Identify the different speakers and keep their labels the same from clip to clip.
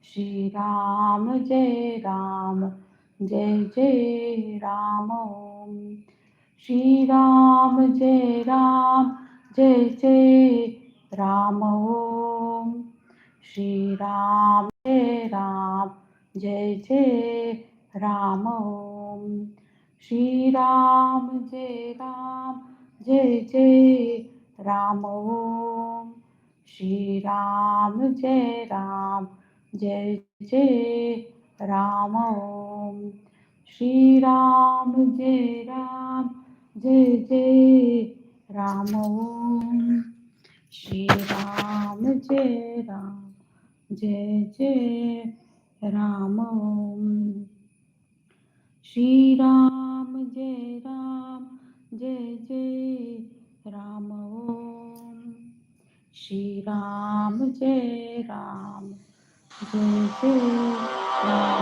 Speaker 1: Shri Ram Jai Ram Jai Jai Ram Om. Shri Ram Jai Ram Jai Jai Ram Om. Shri Ram Jai Ram Jai Jai Ram Om. Shri Ram Jai Ram Jai Jai Ram Om. Shri Ram Jai Ram Jai Jai Ram Om. Shri Ram Jai Ram Jai Jai Ram Om. Shri Ram Jai Ram Jai Jai Ram Om. Shri Ram Jai Ram Jai Jai Ram Om. Shri Ram Jai Ram Jai Jai Ram Om.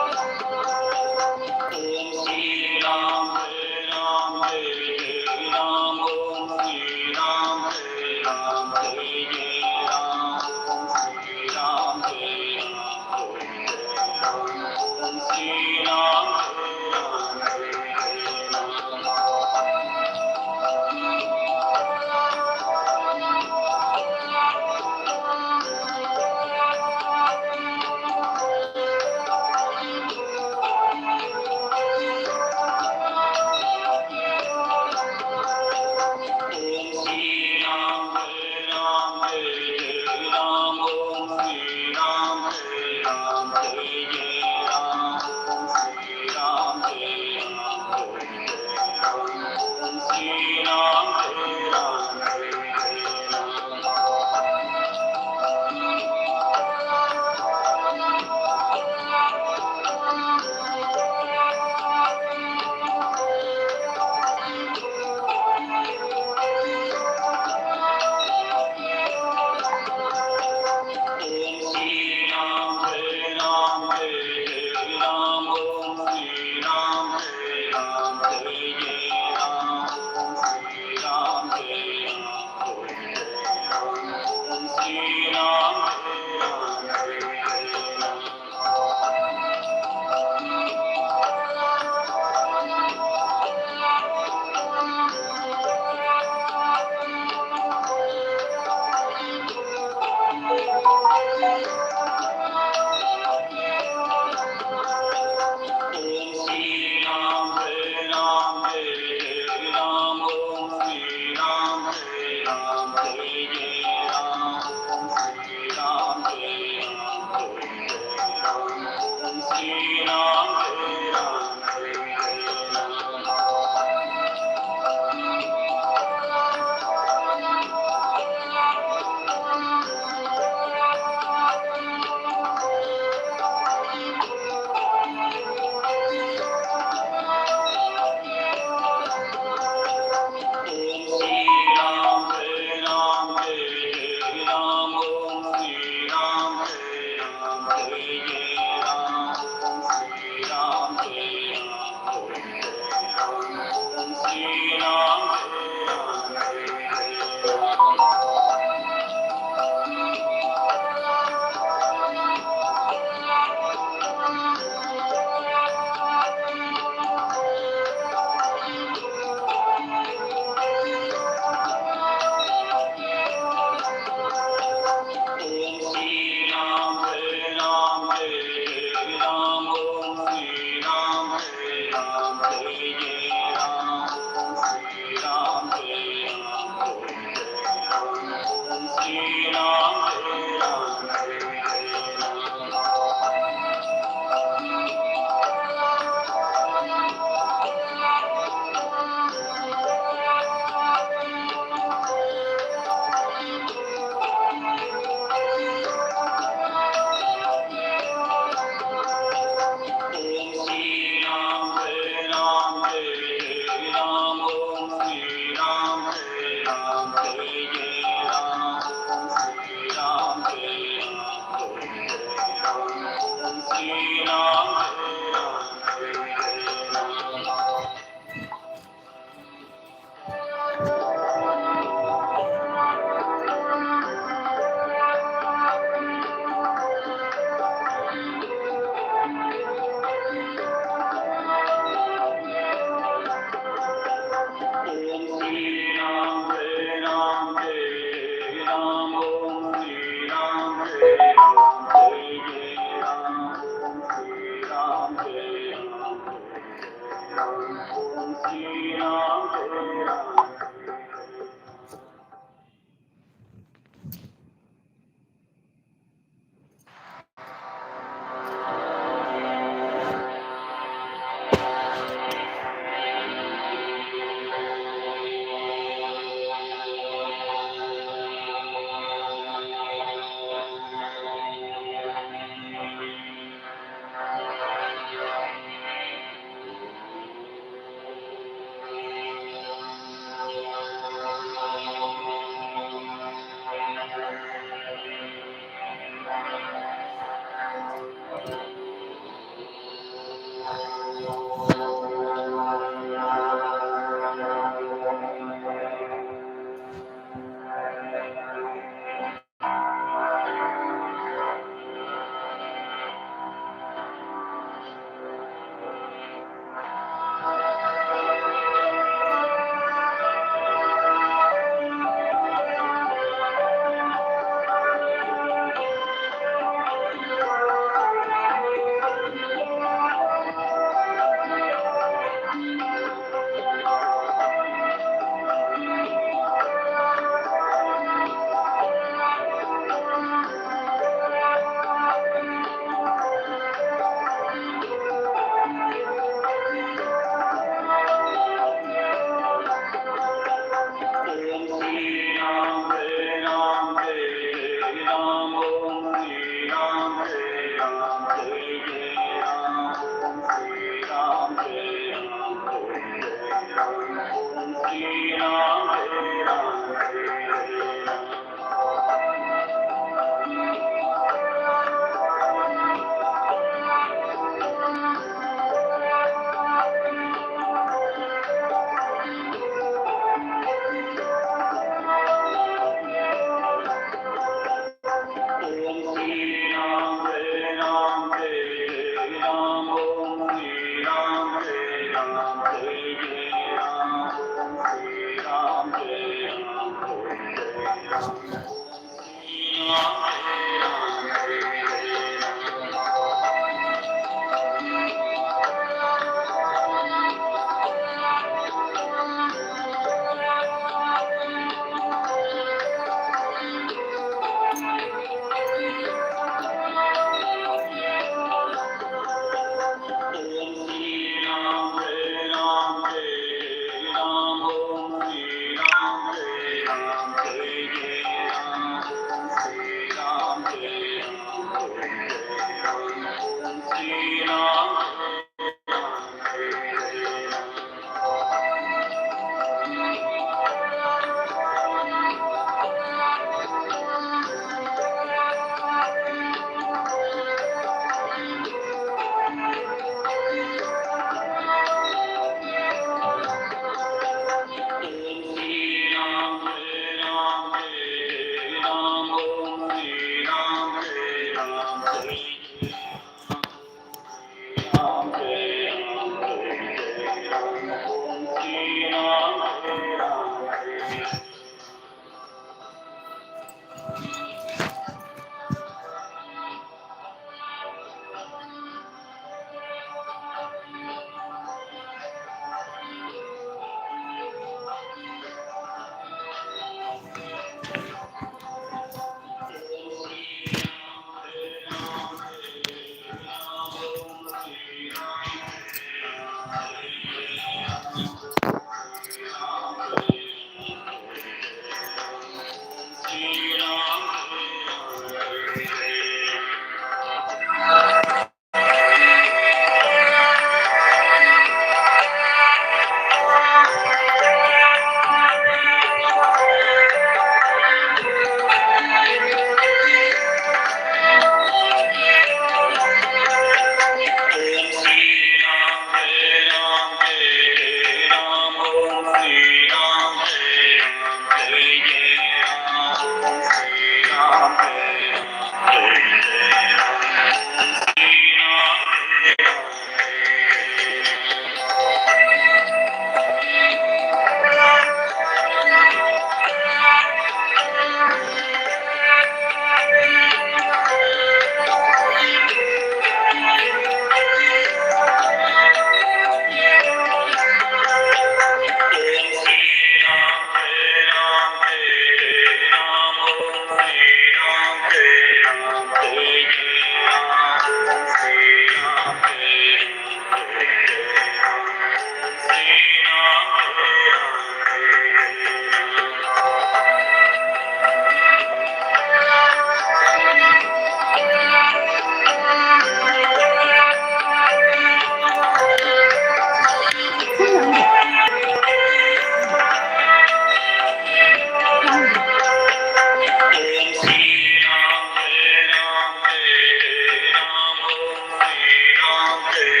Speaker 1: Thank you.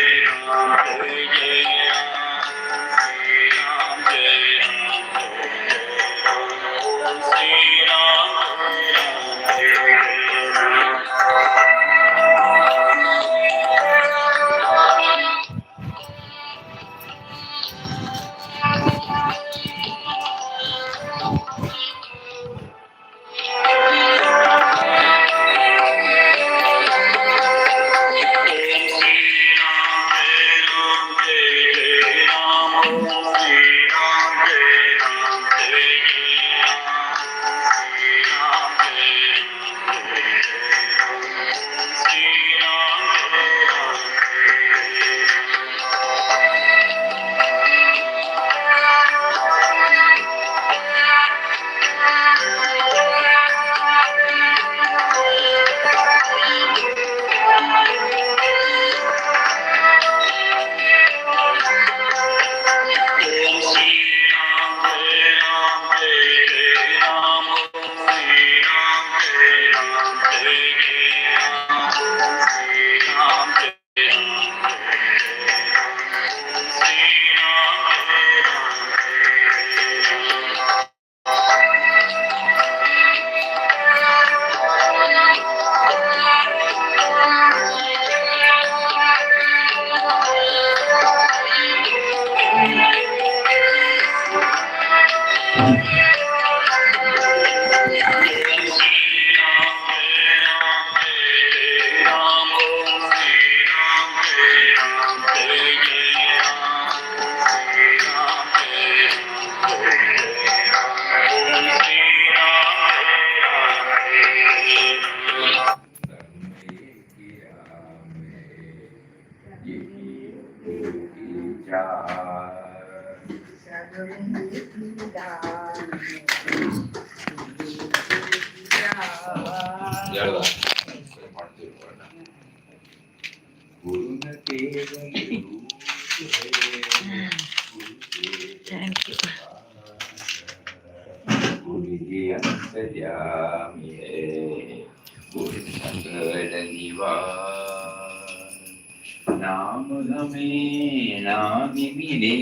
Speaker 2: नाम हमें नाम मिले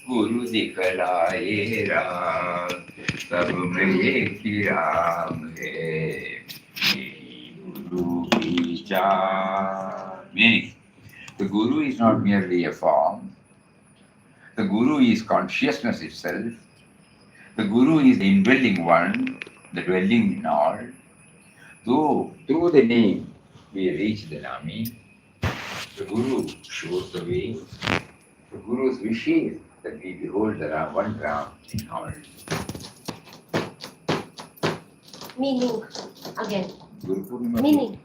Speaker 2: गुरु दिखलाए राम सब में एक ही राम है Guru ki cha. Meaning, the Guru is not merely a form. The Guru is consciousness itself. The Guru is the indwelling one, the dwelling in all. So, through the name, we reach the Nami. The Guru shows the way. The Guru's wish is that we behold the Ram, one Ram in all.
Speaker 3: Meaning, again.
Speaker 2: Guru Purnima.
Speaker 3: Meaning.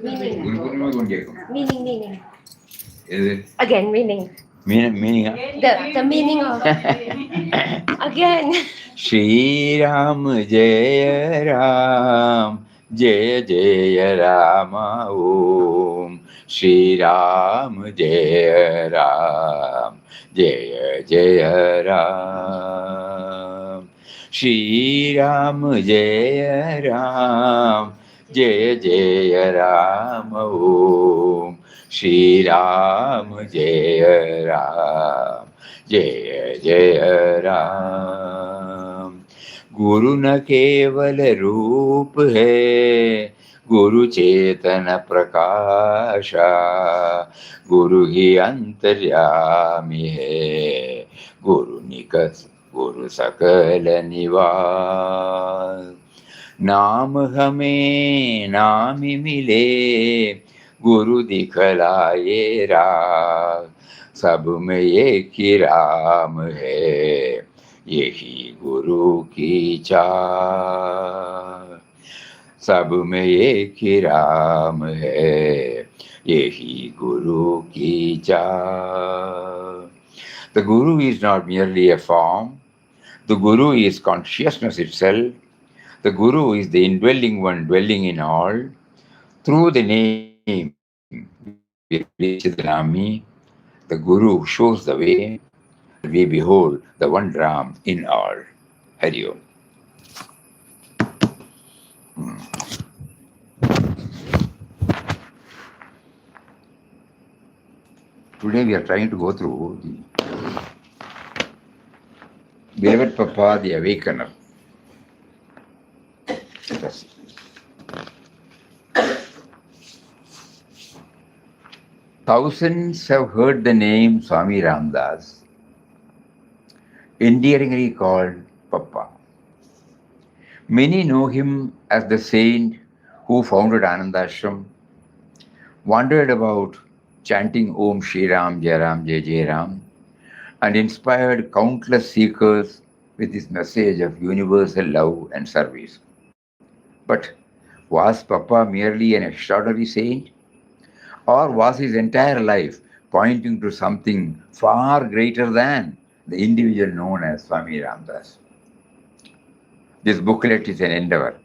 Speaker 2: Meaning. Guru Purnima kon kekum.
Speaker 3: Meaning.
Speaker 2: Is it?
Speaker 3: Again, meaning.
Speaker 2: Meaning.
Speaker 3: The meaning of again.
Speaker 2: Shri Ram Jaya Ram Jaya Jaya Rama Om Shri Ram Jaya Ram Jaya Jaya Ram Shri Ram Jaya Ram Jaya Jaya Rama Om Shri Ram Jaya Ram Jaya Jaya Ram गुरु न केवल रूप है गुरु चेतन प्रकाशा गुरु ही अंतर्यामी है गुरु निकट गुरु सकल निवास नाम हमें नाम मिले गुरु दिखलाए राह सब में एक ही राम है यही गुरु की चाह सब में एक ही राम है यही गुरु की चाह The Guru is not merely a form. The Guru is consciousness itself. The Guru is the indwelling one dwelling in all. Through the name, we reach the Nami. The Guru shows the way. We behold the one Ram in all. Hari Om. Today we are trying to go through the beloved Papa, the Awakener. Yes. Thousands have heard the name Swami Ramdas, endearingly called Papa. Many know him as the saint who founded Anandashram, wandered about chanting Om Shri Ram, Jai Ram, Jai Jai Ram, and inspired countless seekers with his message of universal love and service. But was Papa merely an extraordinary saint, or was his entire life pointing to something far greater than the individual known as Swami Ramdas? This booklet is an endeavor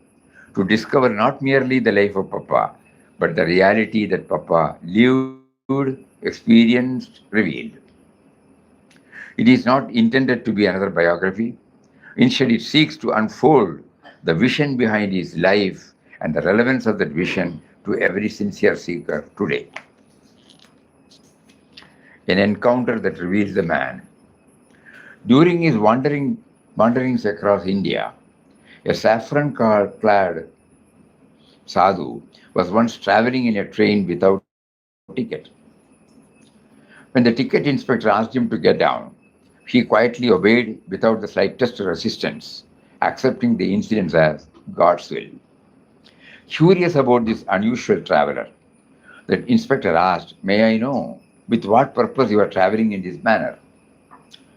Speaker 2: to discover not merely the life of Papa, but the reality that Papa lived, experienced, revealed. It is not intended to be another biography. Instead, it seeks to unfold the vision behind his life and the relevance of that vision to every sincere seeker today. An encounter that reveals the man. During his wanderings across India, a saffron-clad sadhu was once traveling in a train without ticket. When the ticket inspector asked him to get down, he quietly obeyed without the slightest resistance, accepting the incident as God's will. Curious about this unusual traveler, the inspector asked, "May I know with what purpose you are traveling in this manner?"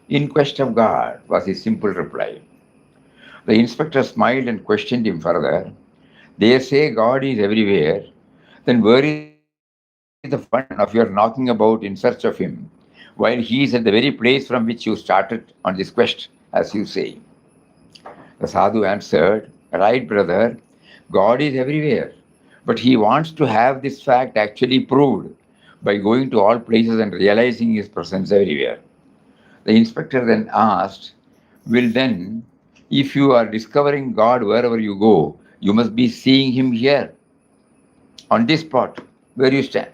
Speaker 2: "In quest of God," was his simple reply. The inspector smiled and questioned him further. "They say God is everywhere. Then where is the fun of your knocking about in search of Him, while He is at the very place from which you started on this quest, as you say?" The sadhu answered, "Right, brother, God is everywhere, but He wants to have this fact actually proved by going to all places and realizing His presence everywhere." The inspector then asked, "Well, then, if you are discovering God wherever you go, you must be seeing Him here, on this spot where you stand."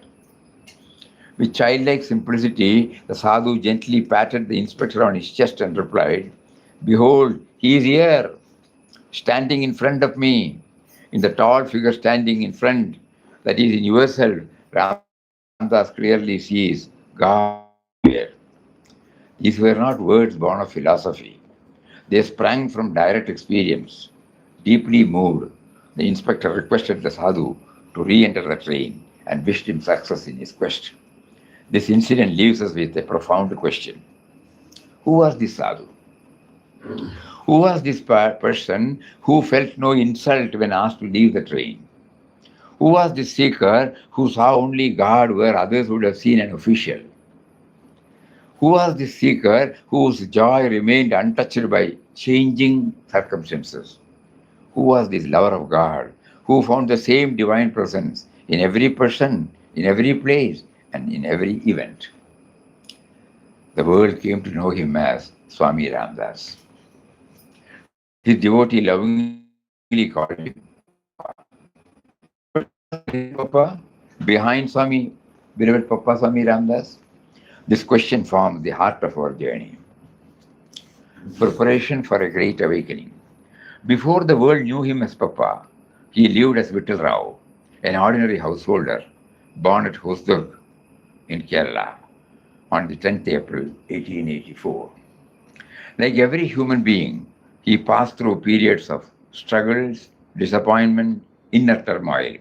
Speaker 2: With childlike simplicity, the sadhu gently patted the inspector on his chest and replied, "Behold, he is here, standing in front of me." In the tall figure standing in front, that is in yourself, Ramdas clearly sees God everywhere. These were not words born of philosophy. They sprang from direct experience. Deeply moved, the inspector requested the sadhu to re enter the train and wished him success in his quest. This incident leaves us with a profound question. Who was this sadhu? Who was this person who felt no insult when asked to leave the train? Who was this seeker who saw only God where others would have seen an official? Who was this seeker whose joy remained untouched by changing circumstances? Who was this lover of God who found the same divine presence in every person, in every place, and in every event? The world came to know him as Swami Ramdas. His devotee lovingly called him Papa. But who was the real Papa behind Swami, beloved Papa Swami Ramdas? This question forms the heart of our journey. Preparation for a great awakening. Before the world knew him as Papa, he lived as Vittal Rao, an ordinary householder born at Hosdurg in Kerala on the 10th April 1884. Like every human being, he passed through periods of struggles, disappointment, inner turmoil.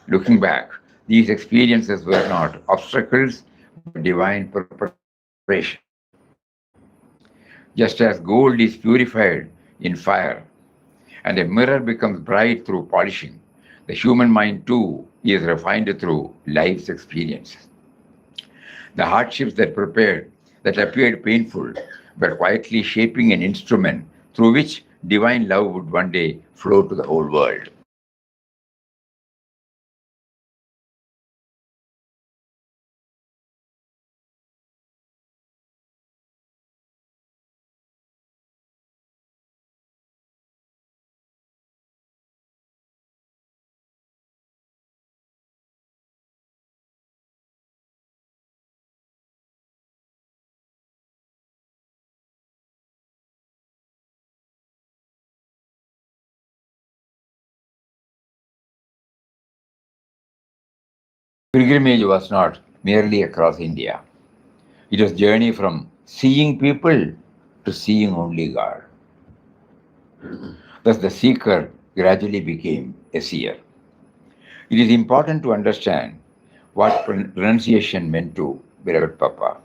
Speaker 2: Looking back, these experiences were not obstacles but divine preparation. Just as gold is purified in fire and a mirror becomes bright through polishing, the human mind too is refined through life's experiences. The hardships that appeared painful, were quietly shaping an instrument through which divine love would one day flow to the whole world. Pilgrimage was not merely across India. It was journey from seeing people to seeing only God. Thus the seeker gradually became a seer. It is important to understand what renunciation meant to beloved Papa.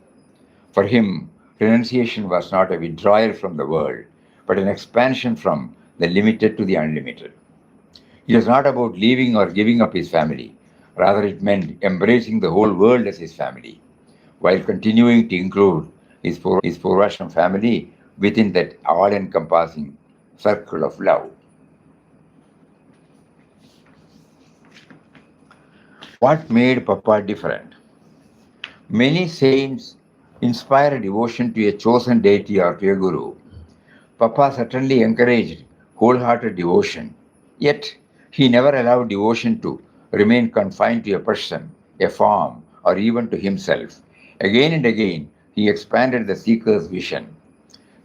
Speaker 2: For him, renunciation was not a withdrawal from the world, but an expansion from the limited to the unlimited. It was not about leaving or giving up his family. Rather, it meant embracing the whole world as his family, while continuing to include his Purvashram family within that all-encompassing circle of love. What made Papa different? Many saints inspire devotion to a chosen deity or to a guru. Papa certainly encouraged wholehearted devotion, yet he never allowed devotion to remain confined to a person, a form, or even to himself. Again and again, he expanded the seeker's vision.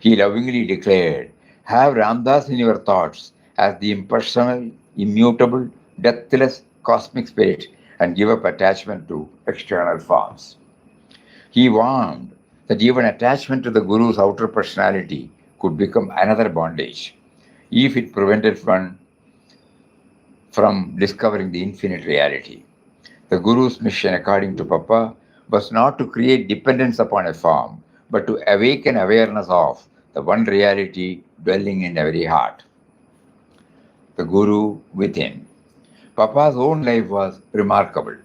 Speaker 2: He lovingly declared, "Have Ramdas in your thoughts as the impersonal, immutable, deathless cosmic spirit and give up attachment to external forms." He warned that even attachment to the Guru's outer personality could become another bondage if it prevented one from discovering the infinite reality. The Guru's mission, according to Papa, was not to create dependence upon a form, but to awaken awareness of the one reality dwelling in every heart, the Guru within. Papa's own life was remarkable.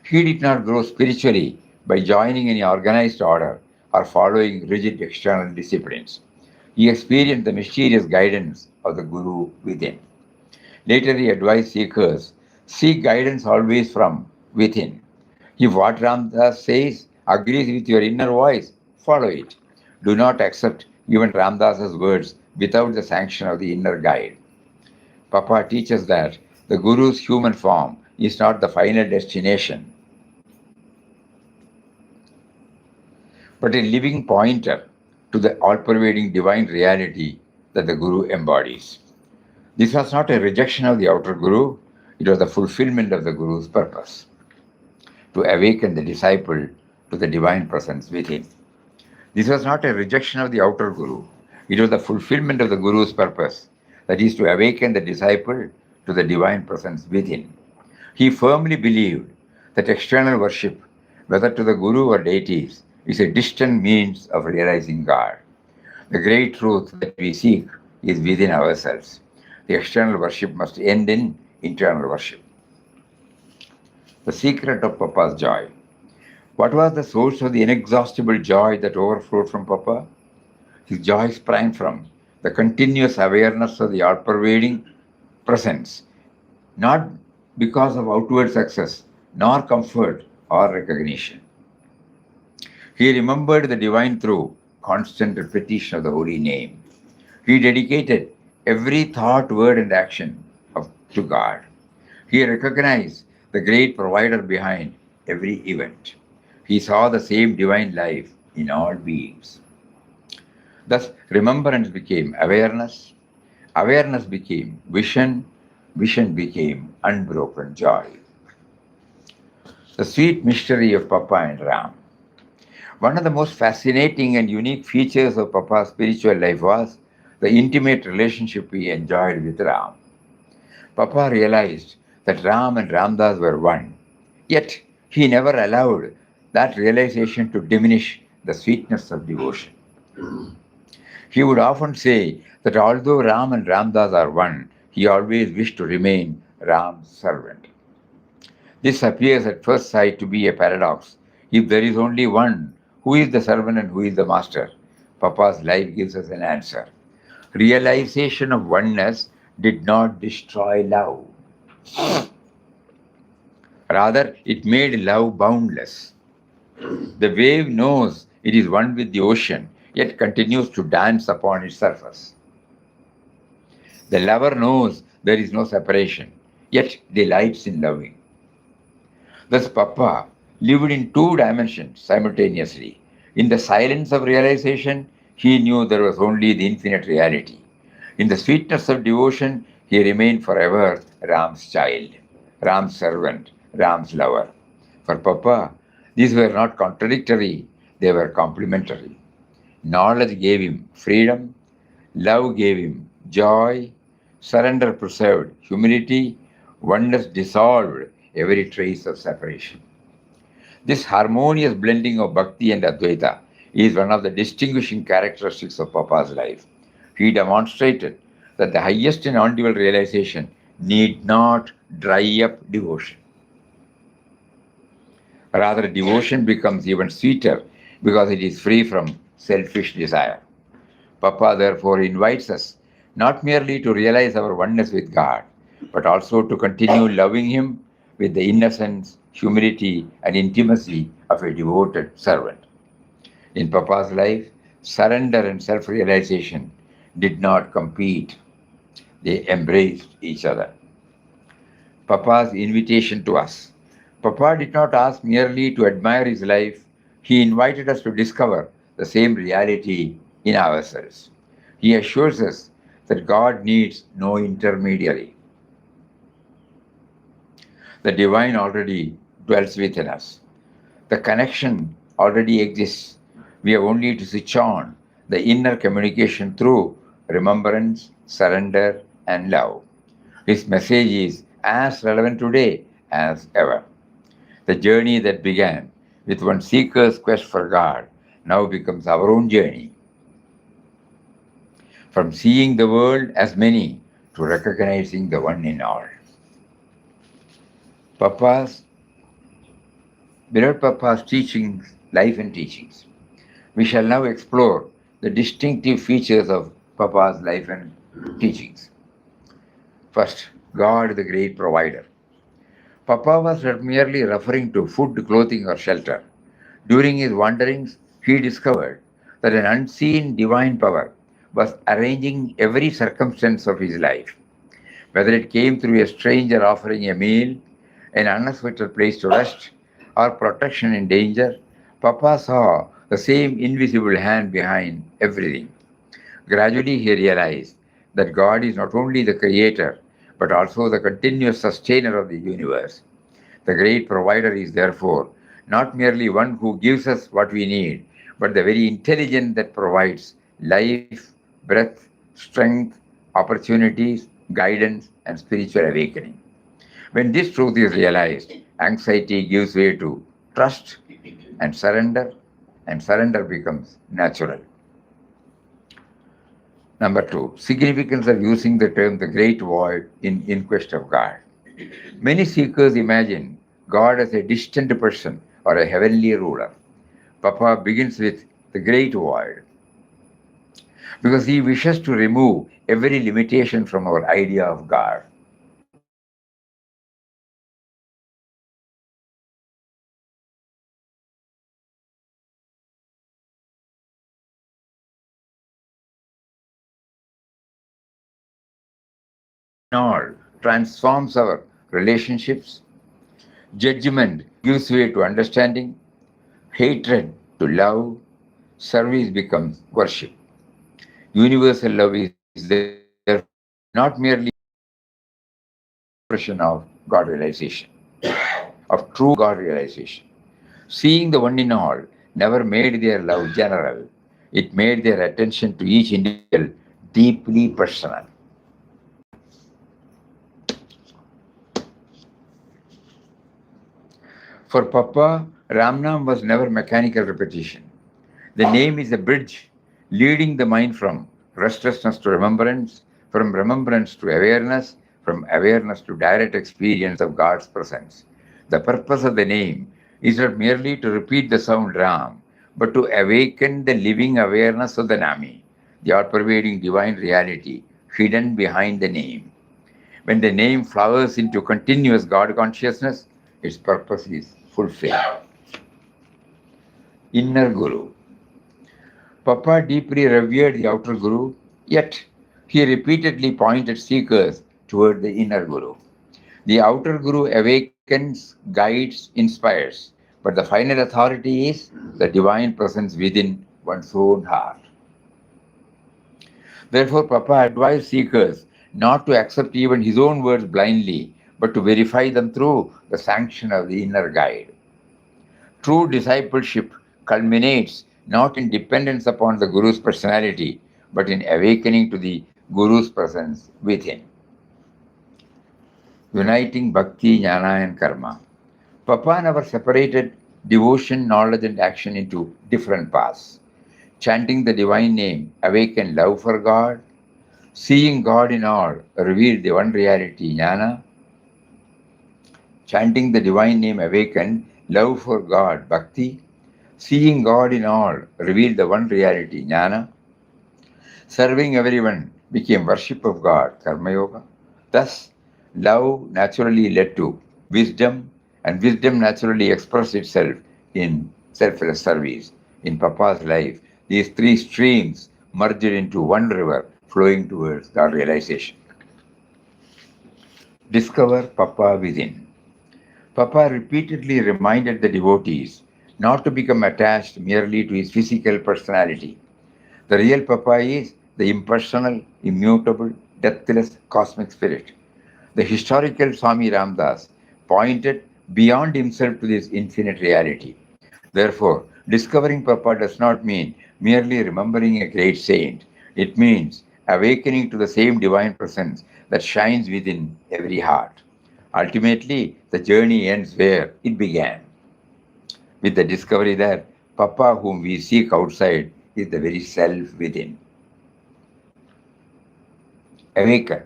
Speaker 2: He did not grow spiritually by joining any organized order or following rigid external disciplines. He experienced the mysterious guidance of the Guru within. Later, he advised seekers seek guidance always from within. If what Ramdas says agrees with your inner voice, follow it. Do not accept even Ramdas's words without the sanction of the inner guide. Papa teaches that the Guru's human form is not the final destination, but a living pointer to the all-pervading divine reality that the Guru embodies. This was not a rejection of the outer Guru, it was the fulfillment of the Guru's purpose, to awaken the disciple to the divine presence within. This was not a rejection of the outer Guru, it was the fulfillment of the Guru's purpose, that is, to awaken the disciple to the divine presence within. He firmly believed that external worship, whether to the Guru or deities, is a distant means of realizing God. The great truth that we seek is within ourselves. The external worship must end in internal worship. The secret of Papa's joy. What was the source of the inexhaustible joy that overflowed from Papa? His joy sprang from the continuous awareness of the all-pervading presence, not because of outward success, nor comfort or recognition. He remembered the divine through constant repetition of the holy name. He dedicated every thought, word, and action to God. He recognized the great provider behind every event. He saw the same divine life in all beings. Thus, remembrance became awareness, awareness became vision, vision became unbroken joy. The sweet mystery of Papa and Ram. One of the most fascinating and unique features of Papa's spiritual life was the intimate relationship he enjoyed with Ram. Papa realized that Ram and Ramdas were one, yet he never allowed that realization to diminish the sweetness of devotion. He would often say that although Ram and Ramdas are one, he always wished to remain Ram's servant. This appears at first sight to be a paradox. If there is only one, who is the servant and who is the master? Papa's life gives us an answer. Realization of oneness did not destroy love. Rather, it made love boundless. The wave knows it is one with the ocean, yet continues to dance upon its surface. The lover knows there is no separation, yet delights in loving. Thus, Papa lived in two dimensions simultaneously. In the silence of realization, he knew there was only the infinite reality. In the sweetness of devotion, he remained forever Ram's child, Ram's servant, Ram's lover. For Papa, these were not contradictory, they were complementary. Knowledge gave him freedom, love gave him joy, surrender preserved humility, oneness dissolved every trace of separation. This harmonious blending of Bhakti and Advaita is one of the distinguishing characteristics of Papa's life. He demonstrated that the highest and non-dual realization need not dry up devotion. Rather, devotion becomes even sweeter because it is free from selfish desire. Papa therefore invites us not merely to realize our oneness with God, but also to continue loving Him with the innocence, humility, and intimacy of a devoted servant. In Papa's life, surrender and self realization did not compete, they embraced each other. Papa's invitation to us. Papa did not ask merely to admire his life, he invited us to discover the same reality in ourselves. He assures us that God needs no intermediary. The divine already dwells within us. The connection already exists. We have only to switch on the inner communication through remembrance, surrender, and love. His message is as relevant today as ever. The journey that began with one seeker's quest for God now becomes our own journey. From seeing the world as many to recognizing the one in all. Beloved Papa's teachings, life and teachings. We shall now explore the distinctive features of Papa's life and teachings. First, God the great provider. Papa was not merely referring to food, clothing, or shelter. During his wanderings, he discovered that an unseen divine power was arranging every circumstance of his life. Whether it came through a stranger offering a meal, an unexpected place to rest, or protection in danger, Papa saw the same invisible hand behind everything. Gradually, he realized that God is not only the creator, but also the continuous sustainer of the universe. The great provider is therefore not merely one who gives us what we need, but the very intelligence that provides life, breath, strength, opportunities, guidance, and spiritual awakening. When this truth is realized, anxiety gives way to trust and surrender becomes natural. Number two, significance of using the term the great void in quest of God. Many seekers imagine God as a distant person or a heavenly ruler. Papa begins with the great void because he wishes to remove every limitation from our idea of God. All transforms our relationships. Judgment gives way to understanding, hatred to love, service becomes worship. Universal love is therefore not merely expression of God realization, of true God realization. Seeing the one in all never made their love general, it made their attention to each individual deeply personal. For Papa, Ramnam was never mechanical repetition. The name is a bridge leading the mind from restlessness to remembrance, from remembrance to awareness, from awareness to direct experience of God's presence. The purpose of the name is not merely to repeat the sound Ram, but to awaken the living awareness of the Nami, the all-pervading divine reality hidden behind the name. When the name flowers into continuous God consciousness, its purpose is fulfilled. Inner Guru. Papa deeply revered the outer Guru, yet he repeatedly pointed seekers toward the inner Guru. The outer Guru awakens, guides, inspires, but the final authority is the divine presence within one's own heart. Therefore, Papa advised seekers not to accept even his own words blindly, but to verify them through the sanction of the inner guide. True discipleship culminates not in dependence upon the Guru's personality, but in awakening to the Guru's presence within. Uniting Bhakti, Jnana, and Karma. Papa never separated devotion, knowledge, and action into different paths. Chanting the divine name awakened love for God, seeing God in all revealed the one reality, Jnana. Chanting the divine name awakened love for God, Bhakti, seeing God in all revealed the one reality, Jnana. Serving everyone became worship of God, Karma Yoga. Thus, love naturally led to wisdom, and wisdom naturally expressed itself in selfless service. In Papa's life, these three streams merged into one river flowing towards God realization. Discover Papa within. Papa repeatedly reminded the devotees not to become attached merely to his physical personality. The real Papa is the impersonal, immutable, deathless cosmic spirit. The historical Swami Ramdas pointed beyond himself to this infinite reality. Therefore, discovering Papa does not mean merely remembering a great saint. It means awakening to the same divine presence that shines within every heart. Ultimately, the journey ends where it began, with the discovery that Papa, whom we seek outside, is the very self within. Awaken.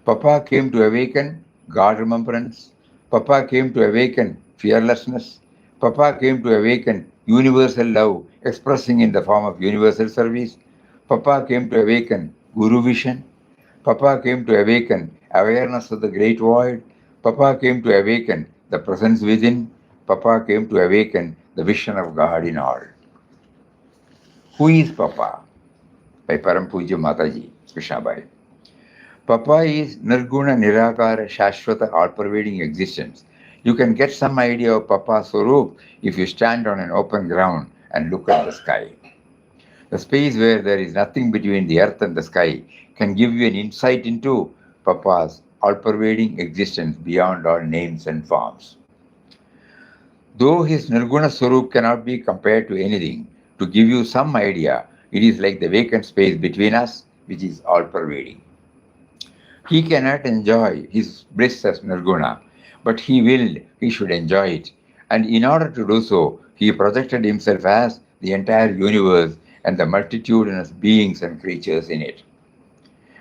Speaker 2: Papa came to awaken God remembrance. Papa came to awaken fearlessness. Papa came to awaken universal love expressing in the form of universal service. Papa came to awaken Guru vision. Papa came to awaken awareness of the great void. Papa came to awaken the presence within. Papa came to awaken the vision of God in all. Who is Papa? By Param Puja Mataji, Krishnabai. Papa is Nirguna Nirakara Shashwata all-pervading existence. You can get some idea of Papa's Swarup if you stand on an open ground and look at the sky. The space where there is nothing between the earth and the sky can give you an insight into Papa's all-pervading existence beyond all names and forms. Though his Nirguna Swarup cannot be compared to anything, to give you some idea, it is like the vacant space between us, which is all-pervading. He cannot enjoy his bliss as Nirguna, but he willed he should enjoy it. And in order to do so, he projected himself as the entire universe and the multitudinous beings and creatures in it.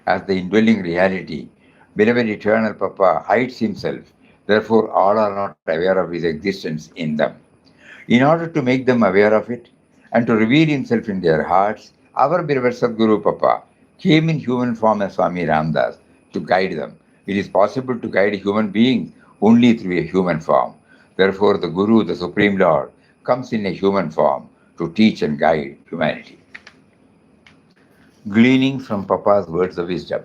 Speaker 2: As the indwelling reality, beloved eternal Papa hides himself, therefore all are not aware of his existence in them. In order to make them aware of it and to reveal himself in their hearts, our beloved Sadguru Papa came in human form as Swami Ramdas to guide them. It is possible to guide human beings only through a human form. Therefore, the Guru, the Supreme Lord, comes in a human form to teach and guide humanity. Gleaning from Papa's words of wisdom.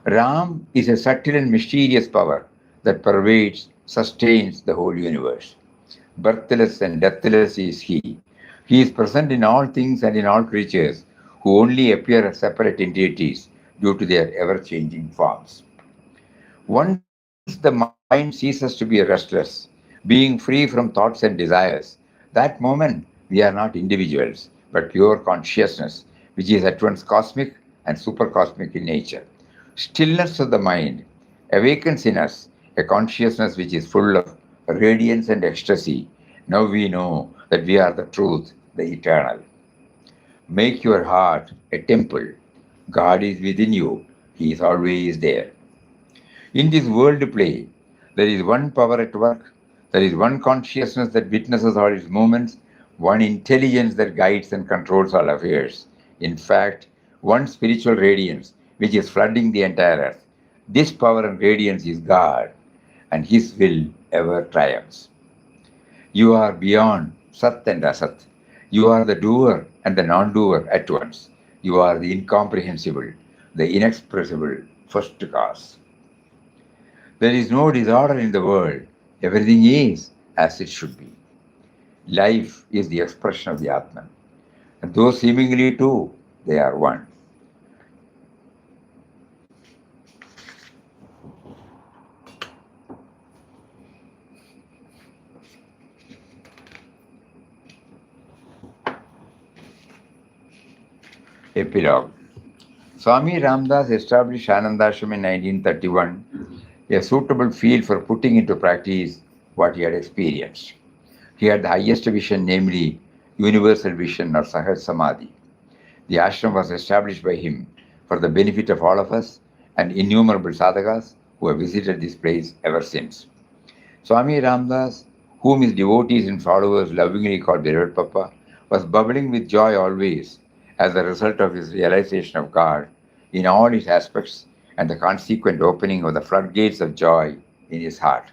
Speaker 2: Ram is a subtle and mysterious power that pervades, sustains the whole universe. Birthless and deathless is He. He is present in all things and in all creatures who only appear as separate entities due to their ever changing forms. Once the mind ceases to be restless, being free from thoughts and desires, that moment we are not individuals but pure consciousness, which is at once cosmic and supercosmic in nature. Stillness of the mind awakens in us a consciousness which is full of radiance and ecstasy. Now we know that we are the truth, the eternal. Make your heart a temple. God is within you. He is always there. In this world play, there is one power at work. There is one consciousness that witnesses all its movements, one intelligence that guides and controls all affairs. In fact, one spiritual radiance which is flooding the entire earth. This power and radiance is God, and His will ever triumphs. You are beyond Sat and Asat. You are the doer and the non doer at once. You are the incomprehensible, the inexpressible first cause. There is no disorder in the world. Everything is as it should be. Life is the expression of the Atman. And though seemingly two, they are one. Epilogue. Swami Ramdas established Anandashram in 1931, a suitable field for putting into practice what he had experienced. He had the highest vision, namely universal vision or Sahaj Samadhi. The ashram was established by him for the benefit of all of us and innumerable sadhakas who have visited this place ever since. Swami Ramdas, whom his devotees and followers lovingly called Beloved Papa, was bubbling with joy always as a result of his realization of God in all its aspects and the consequent opening of the floodgates of joy in his heart.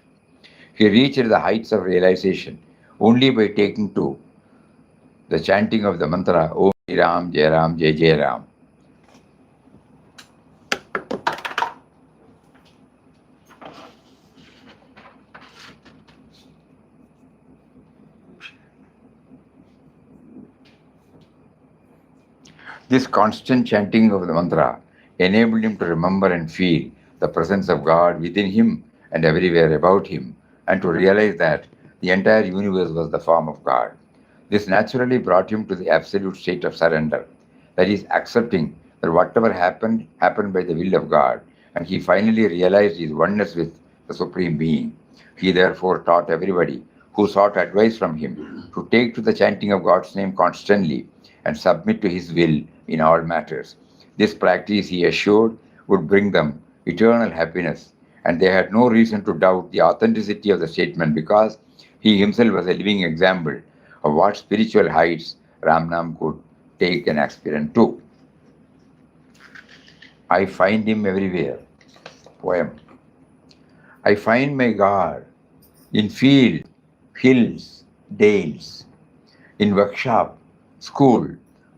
Speaker 2: He reached the heights of realization only by taking to the chanting of the mantra Om Shri Ram, Jai Ram, Jai Jai Ram. This constant chanting of the mantra enabled him to remember and feel the presence of God within him and everywhere about him, and to realize that the entire universe was the form of God. This naturally brought him to the absolute state of surrender, that is, accepting that whatever happened, happened by the will of God, and he finally realized his oneness with the Supreme Being. He therefore taught everybody who sought advice from him to take to the chanting of God's name constantly and submit to his will in all matters. This practice, he assured, would bring them eternal happiness, and they had no reason to doubt the authenticity of the statement because he himself was a living example of what spiritual heights Ramnam could take an aspirant to. I find him everywhere. Poem. I find my God in field, hills, dales, in workshop, school,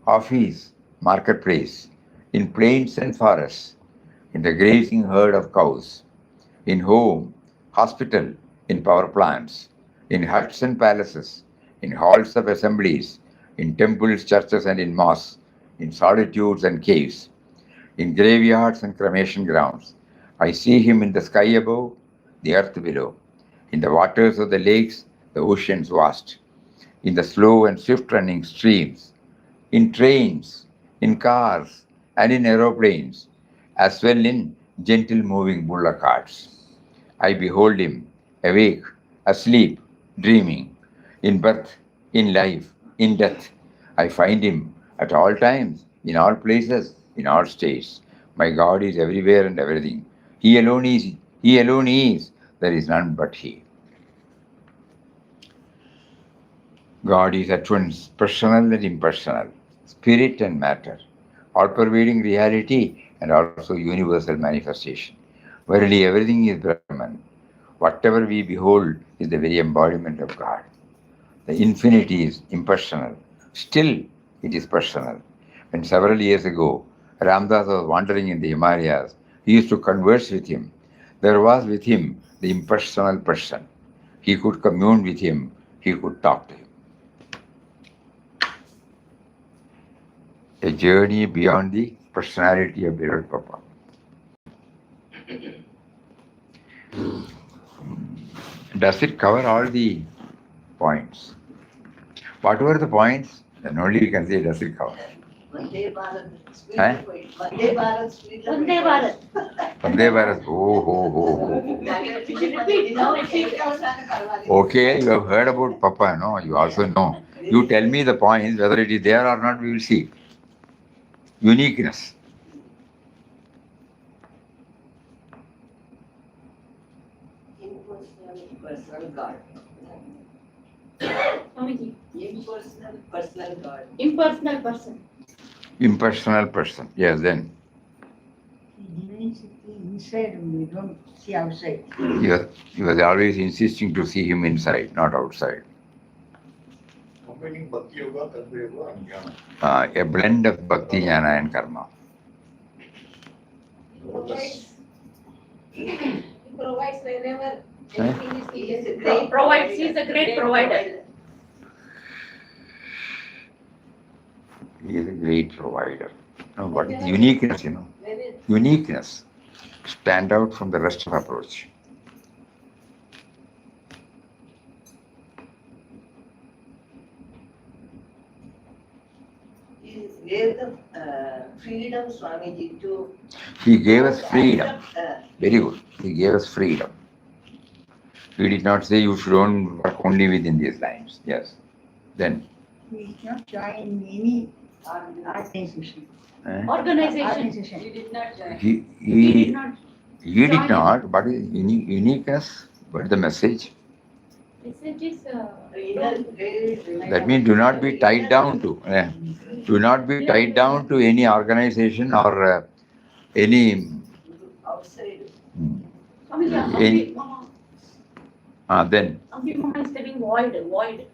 Speaker 2: office, marketplace, in plains and forests, in the grazing herd of cows, in home, hospital, in power plants, in huts and palaces, in halls of assemblies, in temples, churches, and in mosques, in solitudes and caves, in graveyards and cremation grounds. I see him in the sky above, the earth below, in the waters of the lakes, the oceans vast, in the slow and swift running streams, in trains, in cars, and in aeroplanes, as well in gentle moving bullock carts. I behold him, awake, asleep, dreaming, in birth, in life, in death. I find him at all times, in all places, in all states. My God is everywhere and everything. He alone is, He alone is, there is none but He. God is at once personal and impersonal, spirit and matter, all pervading reality and also universal manifestation. Verily, everything is Brahman. Whatever we behold is the very embodiment of God. The infinity is impersonal. Still, it is personal. When several years ago, Ramdas was wandering in the Himalayas, he used to converse with him. There was with him the impersonal person. He could commune with him, he could talk to him. A journey beyond the personality of Beloved Papa. Does it cover all the points? What were the points? Then only we can say does it cover.
Speaker 1: Vande Bharat.
Speaker 2: Huh?
Speaker 1: Vande Bharat.
Speaker 3: Vande Bharat.
Speaker 2: Vande Bharat. Okay, you have heard about Papa, no? You also know. You tell me the points, whether it is there or not, we will see. Uniqueness.
Speaker 1: Impersonal God.
Speaker 3: Swamiji.
Speaker 1: Impersonal personal God.
Speaker 3: Impersonal person.
Speaker 2: Impersonal person. Yes, then.
Speaker 1: He didn't see inside only, don't see outside.
Speaker 2: He was always insisting to see him inside, not outside.
Speaker 4: Combining Bhakti Yoga, Karma Yoga, and Jnana.
Speaker 2: A blend of Bhakti, Jnana, and Karma.
Speaker 3: He provides wherever
Speaker 2: Huh?
Speaker 3: anything is needed. He provides. He is a great provider.
Speaker 2: He is a great provider. No, what is uniqueness, you know? Uniqueness. Stand out from the rest of approach.
Speaker 1: Where the freedom, Swamiji, to...
Speaker 2: He gave us freedom.
Speaker 1: accept,
Speaker 2: Very good. He gave us freedom. He did not say you should don't work only within these lines. Yes. Then.
Speaker 1: We did not join any organization.
Speaker 3: Organization.
Speaker 5: He did not join.
Speaker 2: He did not, but uniqueness, but the message.
Speaker 3: Message is
Speaker 2: That means do not be tied down to. Do not be tied down to any organization or any.
Speaker 1: Outside.
Speaker 3: Swamiji,
Speaker 2: Then.
Speaker 3: Ambi Mama is telling void. Void.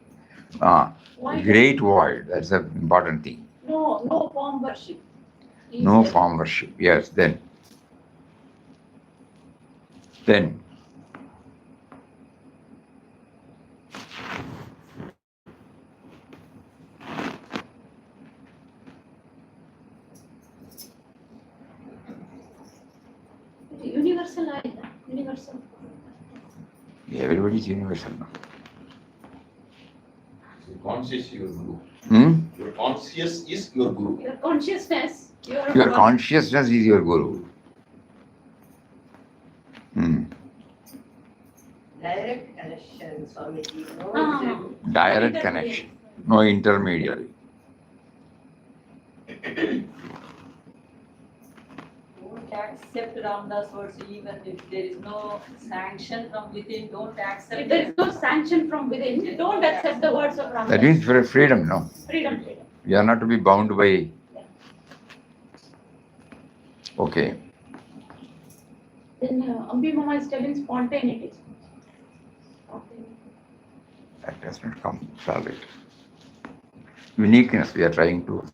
Speaker 2: Great void. That's the important thing.
Speaker 3: No form worship.
Speaker 2: No form worship. Yes. Then.
Speaker 3: Universal. Universal.
Speaker 2: Everybody is universal now.
Speaker 4: Conscious is your guru.
Speaker 2: Hmm?
Speaker 4: Your conscious is your guru.
Speaker 3: Your consciousness.
Speaker 2: Your consciousness is your guru.
Speaker 1: Direct connection, Swamiji. No
Speaker 2: Direct connection. No intermediary.
Speaker 5: Don't accept Ramdas words even if there is no sanction from within. Don't accept.
Speaker 3: If there is no sanction from within, don't accept the words of Ramdas.
Speaker 2: That means for freedom, no?
Speaker 3: Freedom.
Speaker 2: You are not to be bound by. Okay.
Speaker 3: Then Ambi Mama is telling spontaneity.
Speaker 2: That does not come. Solve it. Uniqueness we are trying to.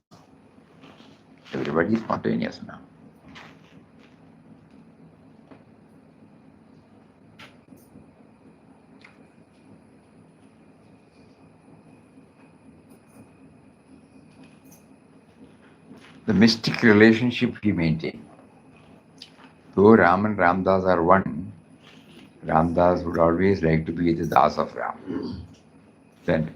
Speaker 2: Everybody is spontaneous now. The mystic relationship he maintained. Though Ram and Ramdas are one, Ramdas would always like to be the Das of Ram. Then,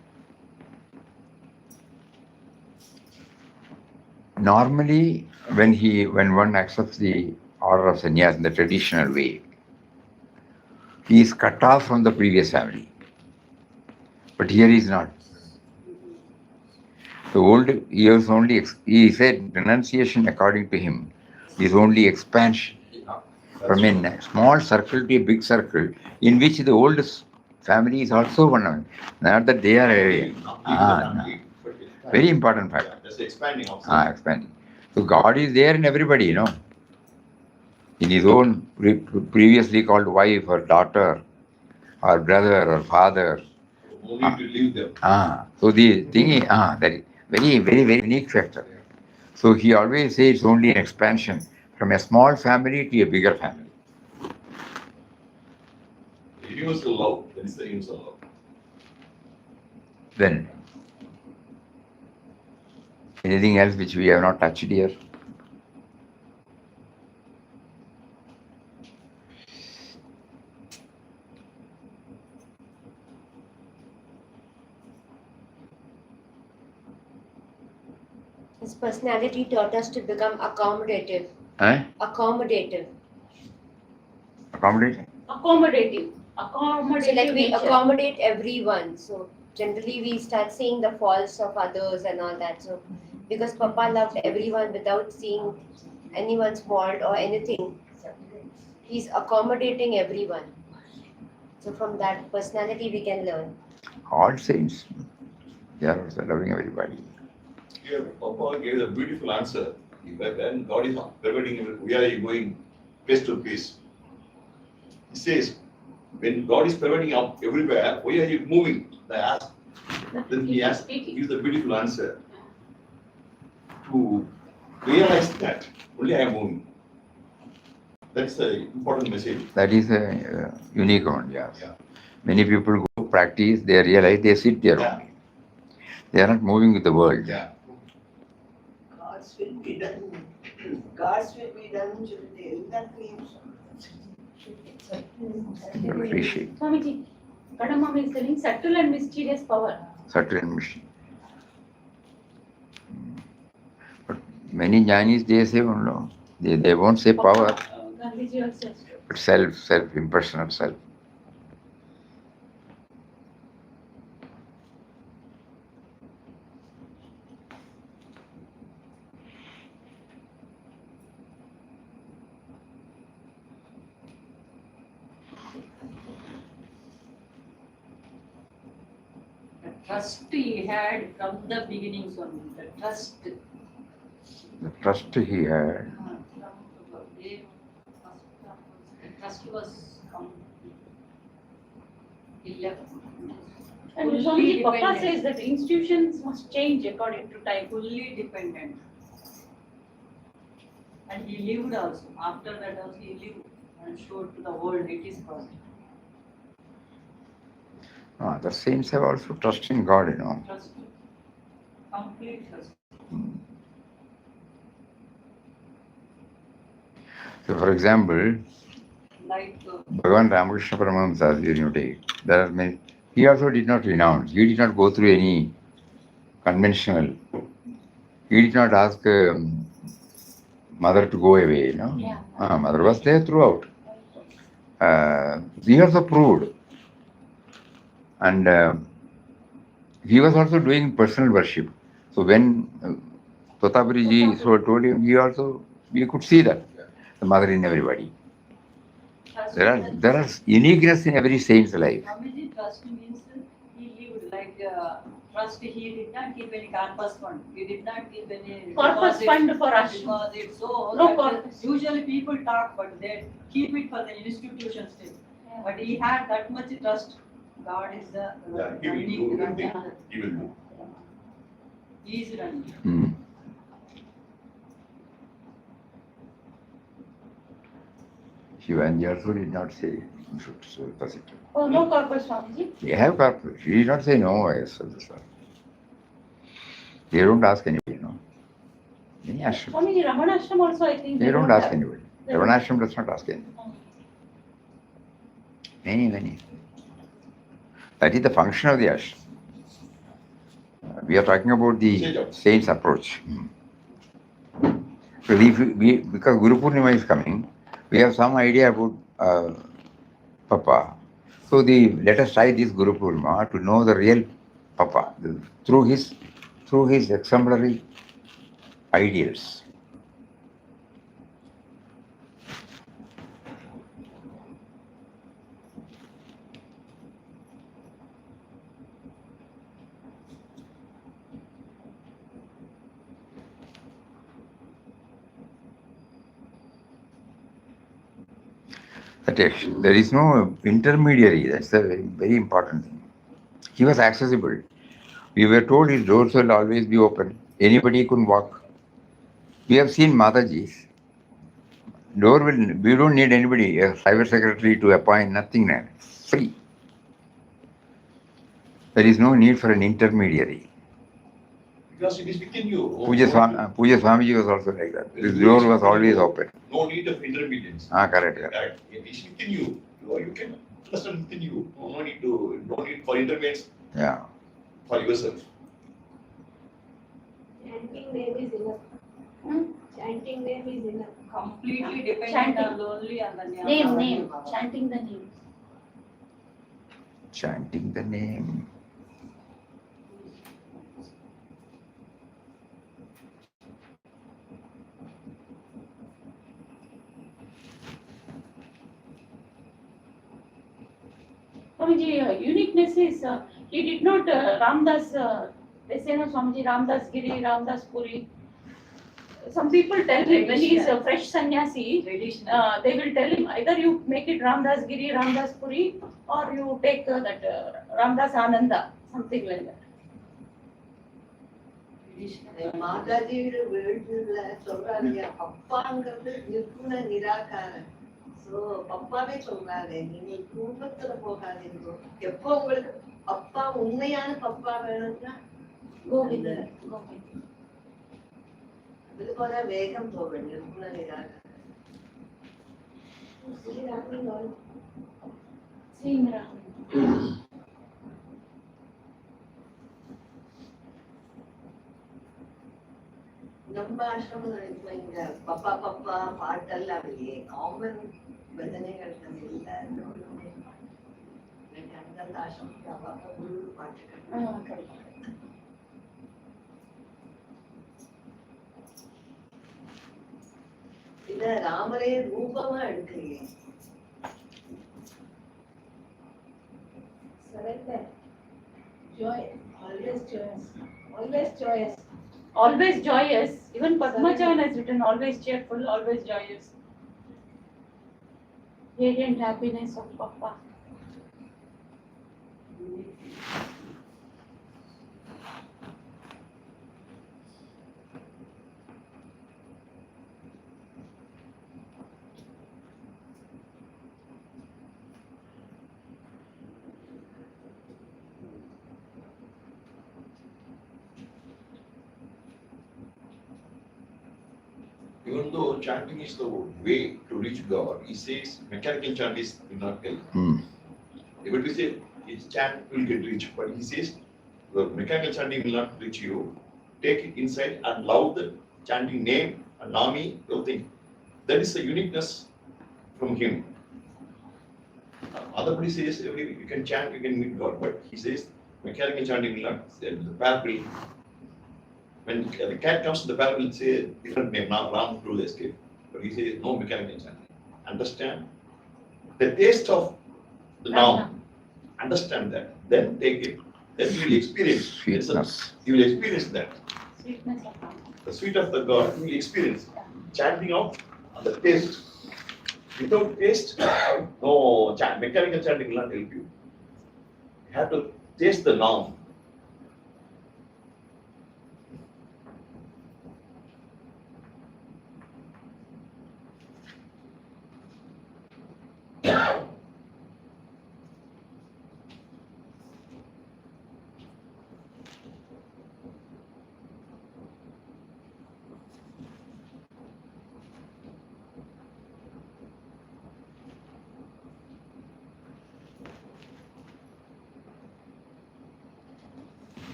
Speaker 2: normally, when one accepts the order of sannyas in the traditional way, he is cut off from the previous family. But here he is not. The old years only, he said renunciation according to him is only expansion from a small circle to a big circle in which the old family is also one of them. Not that they are no. Very important factor.
Speaker 4: That's expanding of
Speaker 2: Expanding. So God is there in everybody, you know. In his own previously called wife or daughter or brother or father.
Speaker 4: No need to leave them.
Speaker 2: So the thing is, that is very, very, very unique factor. So he always says it's only an expansion from a small family to a bigger family.
Speaker 4: Universal love. That is the universal love.
Speaker 2: Then, anything else which we have not touched here?
Speaker 6: His personality taught us to become accommodative.
Speaker 2: Accommodating?
Speaker 3: Accommodative.
Speaker 6: So like we accommodate everyone. So generally we start seeing the faults of others and all that. So because Papa loved everyone without seeing anyone's fault or anything, he's accommodating everyone. So from that personality we can learn.
Speaker 2: All saints, they are also loving everybody.
Speaker 4: Here, Papa gave a beautiful answer. When God is perverting, where are you going face to face? He says, when God is perverting up everywhere, why are you moving? I asked. Then he asked, gives a beautiful answer. To realize that only I am moving. That's the important message.
Speaker 2: That is a unique one, yes. Yeah. Many people go practice, they realize they sit there only. They are not moving with the world.
Speaker 4: Yeah.
Speaker 1: God's will be done. God's will be done.
Speaker 2: Appreciate.
Speaker 3: Swamiji, Kadamama is telling subtle and mysterious power.
Speaker 2: Subtle and mysterious. Many Jnanis, they say, no, they won't say power,
Speaker 3: Gandhiji also says.
Speaker 2: but self, impression of self.
Speaker 5: The trust he had from the beginning, Swami. The trust.
Speaker 2: The trust he had.
Speaker 5: From the day first, the trust was complete. He left.
Speaker 3: And
Speaker 5: Fully
Speaker 3: Swamiji, Papa
Speaker 5: dependent.
Speaker 3: says that institutions must change according to time.
Speaker 5: Fully dependent. And he lived also. After that also he lived and showed to the world it is possible.
Speaker 2: The saints have also trust in God,
Speaker 5: Trust. Complete trust.
Speaker 2: So, for example,
Speaker 5: Like
Speaker 2: Bhagavan Ramakrishna Paramahamsa, you take, there are many. He also did not renounce. He did not go through any conventional. He did not ask mother to go away,
Speaker 3: Yeah.
Speaker 2: Mother was there throughout. He also proved. And he was also doing personal worship. So when Totabari told him, we could see that, the mother in everybody. There are uniqueness in every saint's life.
Speaker 5: Swamiji, trust means he lived like trust. He did not give any corpus fund. He did not give any
Speaker 3: Corpus
Speaker 5: deposit,
Speaker 3: fund for us.
Speaker 5: deposit. So
Speaker 3: No
Speaker 5: that,
Speaker 3: corpus.
Speaker 5: usually people talk, but they keep it for the institution still. But he had that much trust. God is the
Speaker 4: Yeah, he will do everything. He will do.
Speaker 5: He is running.
Speaker 2: Hmm. Shivanji also did not say you should deposit.
Speaker 3: Oh, no corpus, Swamiji.
Speaker 2: They have corpus. He did not say no, yes. They don't ask anybody, Any ashram.
Speaker 3: Swamiji, Ramanashram also, I think.
Speaker 2: They don't ask
Speaker 3: have.
Speaker 2: anybody.
Speaker 3: They don't.
Speaker 2: Ramanashram does not ask anybody. Many. That is the function of the ashram. We are talking about the saint's approach. So because Guru Purnima is coming, we have some idea about Papa. So let us try this Guru Purnima to know the real Papa through his exemplary ideals. There is no intermediary. That's a very important thing. He was accessible. We were told his doors will always be open. Anybody could walk. We have seen Mataji's. We don't need anybody, a private secretary to appoint, nothing there. Free. There is no need for an intermediary.
Speaker 4: Because it is within you.
Speaker 2: Puja Swamiji was also like that. His door was always open.
Speaker 4: No need of intermediates.
Speaker 2: Correct.
Speaker 4: It is within you. You can understand within you. No need for intermediates.
Speaker 2: Yeah.
Speaker 4: For yourself.
Speaker 6: Chanting name is enough. Chanting name is enough.
Speaker 5: Completely dependent
Speaker 3: Chanting.
Speaker 5: on only on the
Speaker 3: Name. Chanting the name.
Speaker 2: Chanting the name.
Speaker 3: Swamiji, uniqueness is, he did not, Ramdas, they say no, Swamiji, Ramdas Giri, Ramdas Puri. Some people tell him when he is a fresh sannyasi, they will tell him either you make it Ramdas Giri, Ramdas Puri, or you take that Ramdas Ananda, something like that.
Speaker 1: மாதாஜியோட வேர்ல்டுல சொல்றாங்க அப்பாங்கிறது நிர்குண நிராகாரம். So அப்பாவே சொல்றாரு நீங்க குடும்பத்துல போகாதீங்க. எப்போ உங்களுக்கு அப்பா உண்மையான பப்பா வேணும்னா
Speaker 3: Govinda.
Speaker 1: அது போல வேகம் போக நிர்குண நிராகாரம்.
Speaker 3: Seeing Ram.
Speaker 7: நம்ம ஆசிரமம் இங்க பப்பா பப்பா பாட்டெல்லாம் இல்லையே, காமன் பஜனைகள் இல்லை. அந்தந்த ஆசிரமத்துக்கு அப்பா குரு பாட்டுகள். இத ராமரே ரூபமா எடுக்கிறீங்க.
Speaker 3: Surrender. Joy. Always joyous. Always joyous. Always joyous. Even Padmajan has written always cheerful, always joyous. Radiant happiness of Papa.
Speaker 4: Even though chanting is the way to reach God, he says mechanical chant is will not help. Even we say his chant will get reached, but he says the mechanical chanting will not reach you. Take it inside and love the chanting name and Nami, everything. That is the uniqueness from him. Otherwhy says you can chant, you can meet God, but he says mechanical chanting will not. The parable, when the cat comes to the parable, it says different name, now Ram through the escape. But he says no mechanical chanting. Understand the taste of the noun. Understand that. Then take it. Then you will experience
Speaker 2: Sweetness.
Speaker 4: You will experience that.
Speaker 3: Sweetness of Papa.
Speaker 4: The sweet of the God, you will experience. Chanting of the taste. Without taste, no mechanical chanting will not help you. You have to taste the noun.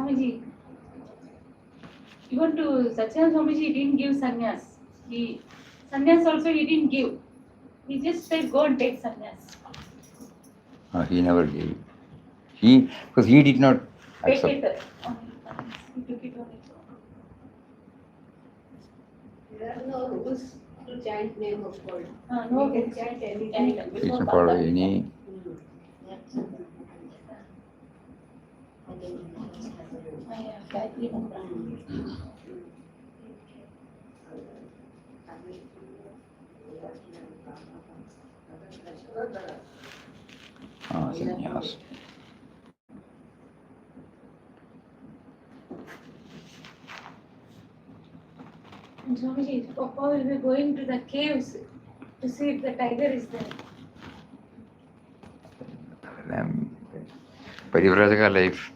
Speaker 3: Swamiji, even to Satsang Swamiji, he didn't give sannyas. Sannyas also he didn't give. He just said, go and take sannyas.
Speaker 2: He never gave. Because he did not
Speaker 3: Take
Speaker 2: accept.
Speaker 3: it. He took it on his own.
Speaker 7: There are no rules to chant name of God.
Speaker 3: No,
Speaker 7: You can chant anytime.
Speaker 3: anytime.
Speaker 2: He didn't follow any.
Speaker 3: Gayatri mantra.
Speaker 2: Sannyas.
Speaker 3: And Swamiji, Papa will be going to the caves to see if the tiger is there.
Speaker 2: Parivrajaka life.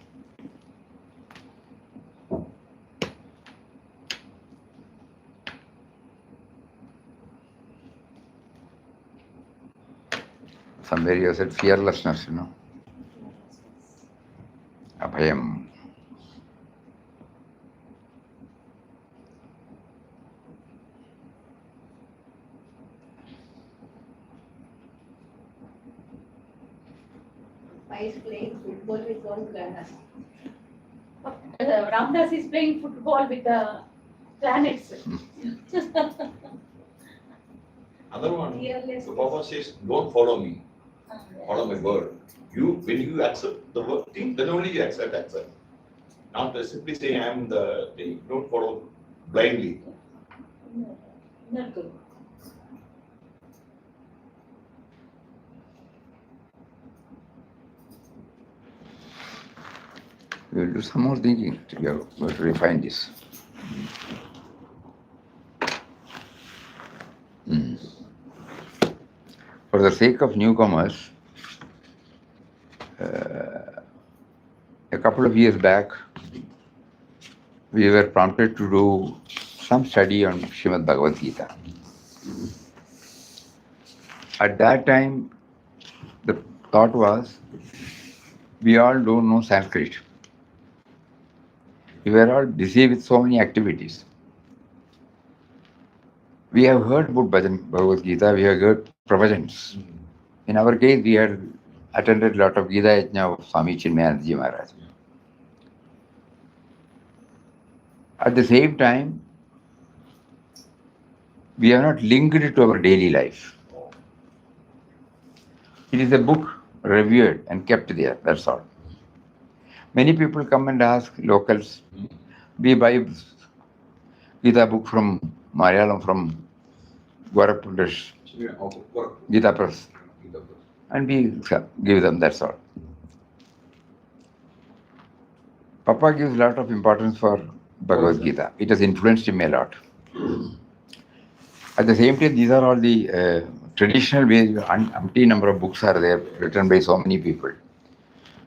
Speaker 2: Somewhere you said fearlessness, Abhayam.
Speaker 7: Is playing football with one class.
Speaker 3: Ramdas is playing football with the planets.
Speaker 4: Other one,
Speaker 3: Fearless.
Speaker 4: the Papa says, don't follow me, follow my word. When you accept the word thing, then only you accept. Not simply say I am the thing. Don't follow blindly.
Speaker 3: Not good.
Speaker 2: We will do some more thinking. We are going to refine this. For the sake of newcomers, a couple of years back, we were prompted to do some study on Srimad Bhagavad Gita. At that time, thought was, we all don't know Sanskrit. We were all busy with so many activities. We have heard about Bhagavad Gita, we have heard pravachans. In our case, we had attended a lot of Gita Yajna of Swami Chinmayanandaji Maharaj. At the same time, we have not linked it to our daily life. It is a book reviewed and kept there, that's all. Many people come and ask, locals, we buy Gita book from Malayalam, from Gorakhpur Gita Press, and we give them, that's all. Papa gives a lot of importance for Bhagavad Gita. It has influenced him a lot. At the same time, these are all the traditional ways, umpteen number of books are there written by so many people.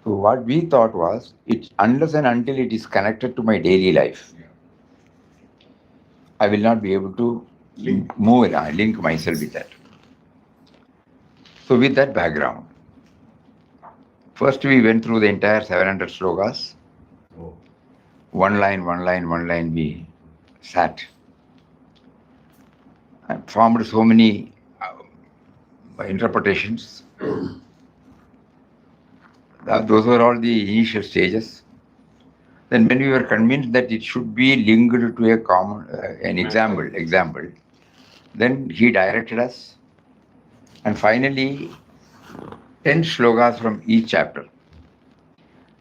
Speaker 2: So what we thought was, unless and until it is connected to my daily life, I will not be able to link myself with that. So with that background, first we went through the entire 700 slokas. One line we sat. I formed so many interpretations. Those were all the initial stages. Then when we were convinced that it should be linked to a common, an example, then he directed us. And finally, 10 slokas from each chapter,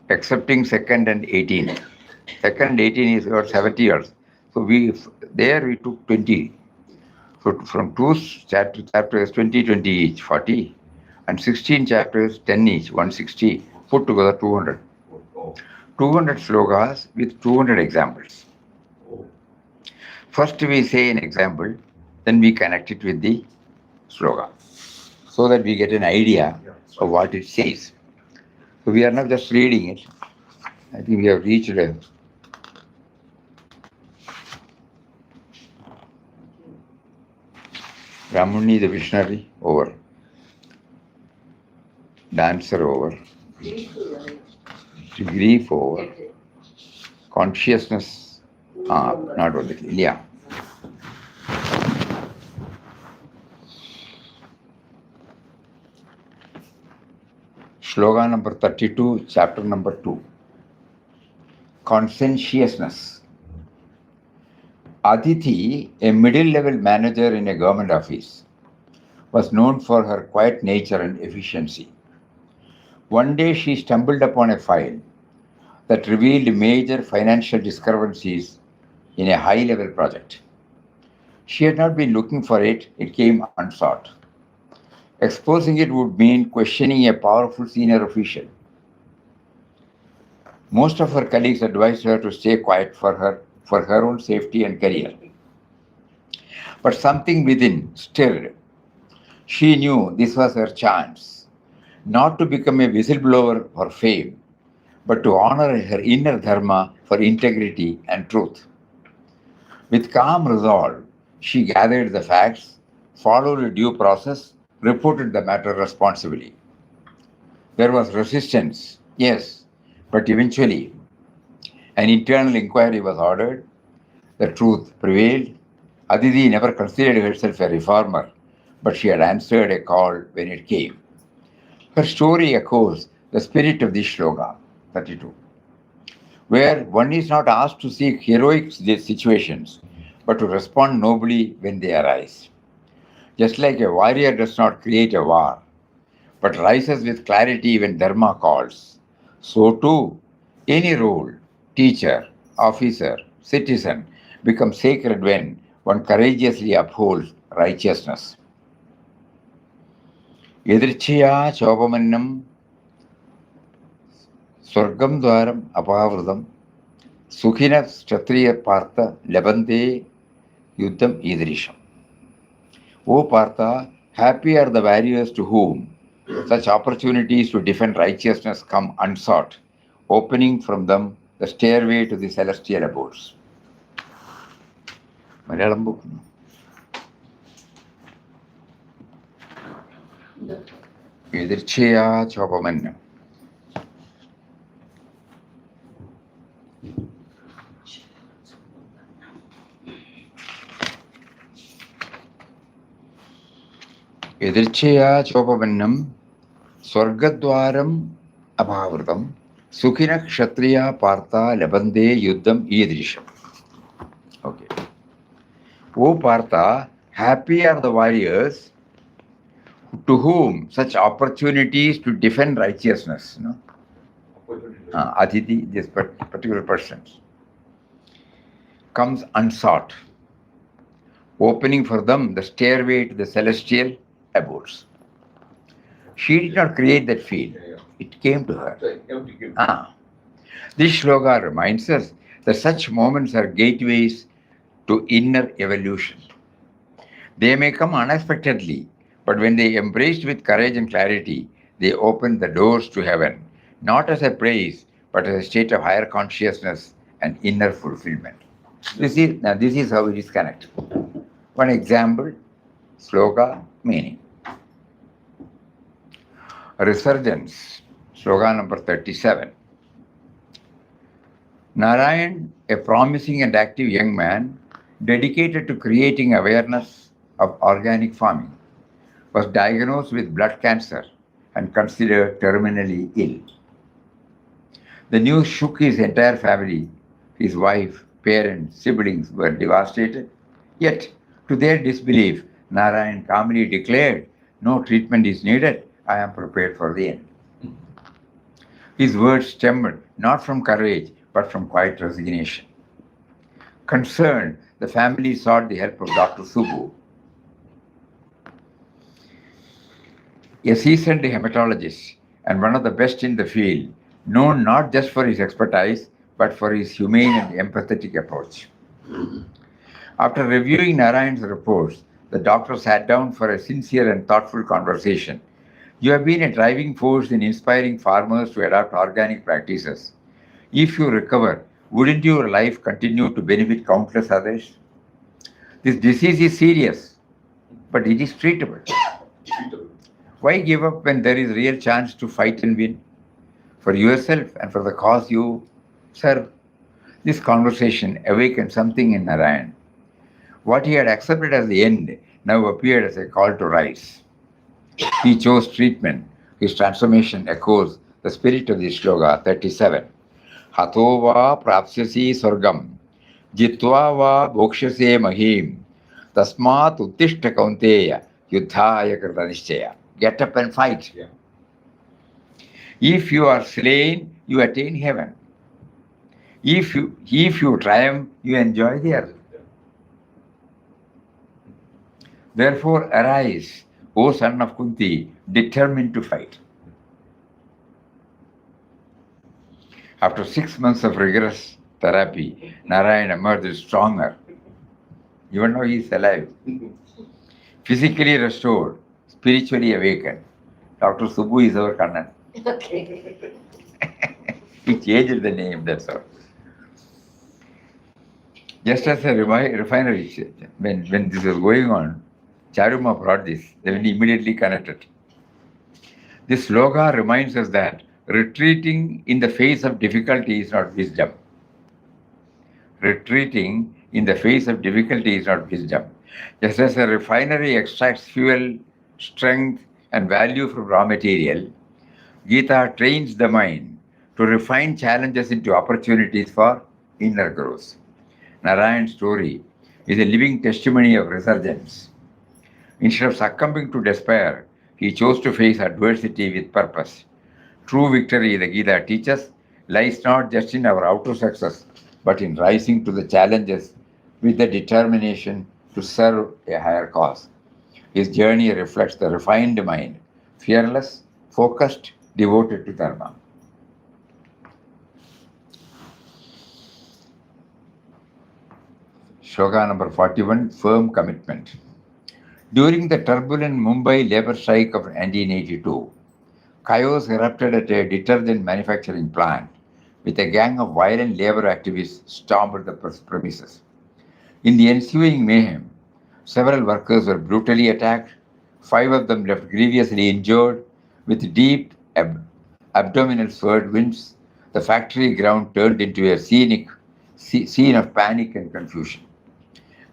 Speaker 2: excepting second and 18th. Second and 18 is about 70 years. So we took 20. So from 2 chapters, 20 each, 40. And 16 chapters, 10 each, 160. Put together 200. 200 slokas with 200 examples. First we say an example, then we connect it with the sloka, so that we get an idea of what it says. So we are not just reading it. I think we have reached Ramuni the visionary, over. Dancer, over. Grief, over. Consciousness, not only, yeah. Slogan number 32, chapter number 2. Conscientiousness. Aditi, a middle-level manager in a government office, was known for her quiet nature and efficiency. One day she stumbled upon a file that revealed major financial discrepancies in a high-level project. She had not been looking for it, it came unsought. Exposing it would mean questioning a powerful senior official. Most of her colleagues advised her to stay quiet for her own safety and career. But something within stirred. She knew this was her chance, not to become a whistleblower for fame, but to honor her inner dharma for integrity and truth. With calm resolve, she gathered the facts, followed a due process, reported the matter responsibly. There was resistance, yes, but eventually an internal inquiry was ordered. The truth prevailed. Aditi never considered herself a reformer, but she had answered a call when it came. Her story echoes the spirit of this shloka, 32, where one is not asked to seek heroic situations, but to respond nobly when they arise. Just like a warrior does not create a war, but rises with clarity when dharma calls, so too, any role, teacher, officer, citizen, becomes sacred when one courageously upholds righteousness. Yadrichya chopamannam swargam dwaram apavrutam sukhina kshatriya partha labante yuddham idrisham. O Partha, happy are the warriors to whom such opportunities to defend righteousness come unsought, opening from them the stairway to the celestial abodes. Malayalam book. Edircheya Chopamannam. Edircheya Chopamannam Swargadwaram Abhavrutam Sukhina Kshatriya Partha Labande Yuddham Idrisham. Okay. O Partha, happy are the warriors to whom such opportunities to defend righteousness, Aditi, this particular person, comes unsought, opening for them the stairway to the celestial abodes. She did not create that field, it came to her. This shloka reminds us that such moments are gateways to inner evolution. They may come unexpectedly, but when they embraced with courage and clarity, they open the doors to heaven, not as a praise, but as a state of higher consciousness and inner fulfillment. This is how it is connected. One example, sloka meaning. Resurgence, sloka number 37. Narayan, a promising and active young man, dedicated to creating awareness of organic farming, was diagnosed with blood cancer and considered terminally ill. The news shook his entire family. His wife, parents, siblings were devastated. Yet, to their disbelief, Narayan calmly declared, "No treatment is needed. I am prepared for the end." His words stemmed not from courage, but from quiet resignation. Concerned, the family sought the help of Dr. Subbu, a seasoned hematologist and one of the best in the field, known not just for his expertise, but for his humane and empathetic approach. After reviewing Narayan's reports, the doctor sat down for a sincere and thoughtful conversation. "You have been a driving force in inspiring farmers to adopt organic practices. If you recover, wouldn't your life continue to benefit countless others? This disease is serious, but it is treatable. Why give up when there is real chance to fight and win? For yourself and for the cause you serve." This conversation awakened something in Narayan. What he had accepted as the end now appeared as a call to rise. He chose treatment. His transformation echoes the spirit of the shloka 37. Hato va prapsyasi swargam, jitva va bhokshase mahim, tasmat uttishta kaunteya, yuddhaya krita nishchaya. Get up and fight.
Speaker 4: Yeah.
Speaker 2: If you are slain, you attain heaven. If you triumph, you enjoy the earth. Therefore, arise, O son of Kunti, determined to fight. After 6 months of rigorous therapy, Narayan emerged stronger, even though he is alive. Physically restored, spiritually awakened. Dr. Subbu is our Kannan.
Speaker 6: Okay.
Speaker 2: He changed the name, that's all. Just as a refinery, when this was going on, Charuma brought this, they were immediately connected. This sloka reminds us that retreating in the face of difficulty is not wisdom. Retreating in the face of difficulty is not wisdom. Just as a refinery extracts fuel, strength, and value from raw material, Gita trains the mind to refine challenges into opportunities for inner growth. Narayan's story is a living testimony of resurgence. Instead of succumbing to despair, he chose to face adversity with purpose. True victory, the Gita teaches, lies not just in our outer success, but in rising to the challenges with the determination to serve a higher cause. His journey reflects the refined mind, fearless, focused, devoted to Dharma. Shloka number 41, firm commitment. During the turbulent Mumbai labor strike of 1982, chaos erupted at a detergent manufacturing plant with a gang of violent labor activists stormed the premises. In the ensuing mayhem, several workers were brutally attacked, 5 of them left grievously injured, With deep abdominal whirlwinds, the factory ground turned into a scene of panic and confusion.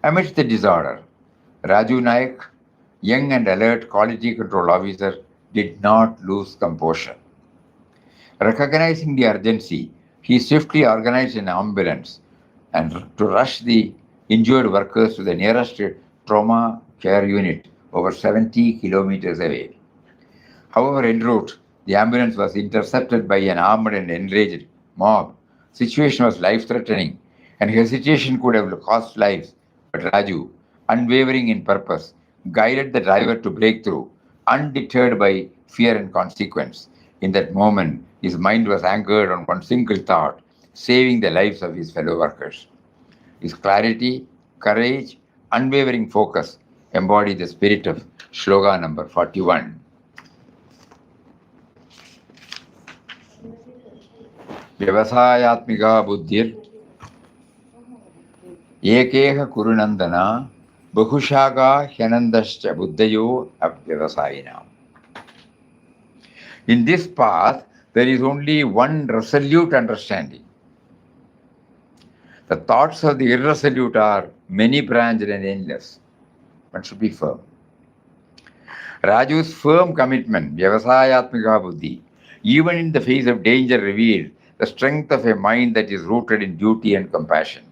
Speaker 2: Amidst the disorder, Raju Naik, young and alert quality control officer, did not lose composure. Recognizing the urgency, he swiftly organized an ambulance and to rush the injured workers to the nearest trauma care unit over 70 kilometers away. However, en route, the ambulance was intercepted by an armed and enraged mob. Situation was life-threatening, and hesitation could have cost lives. But Raju, unwavering in purpose, guided the driver to break through, undeterred by fear and consequence. In that moment, his mind was anchored on one single thought: saving the lives of his fellow workers. His clarity, courage, unwavering focus embodied the spirit of Shloka number 41. व्यवसायात्मिका बुद्धिर एकेह कुरुनंदना बहुशाखा ह्यनंदश्च बुद्धयो अव्यवसायिनाम्. In this path, there is only one resolute understanding. The thoughts of the irresolute are many-branched and endless. One should be firm. Raju's firm commitment, Vyavasayatmika Buddhi, even in the face of danger, revealed the strength of a mind that is rooted in duty and compassion.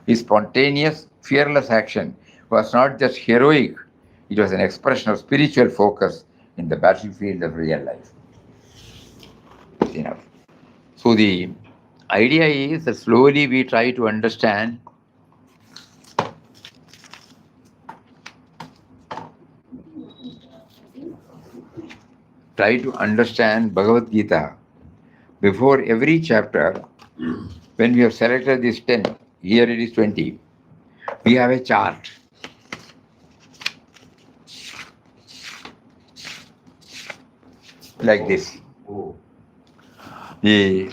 Speaker 2: His spontaneous, fearless action was not just heroic, it was an expression of spiritual focus in the battlefield of real life. Enough. So the idea is that slowly we try to understand Bhagavad Gita. Before every chapter, when we have selected this 10, here it is 20, we have a chart. Like this.
Speaker 4: Oh.
Speaker 2: The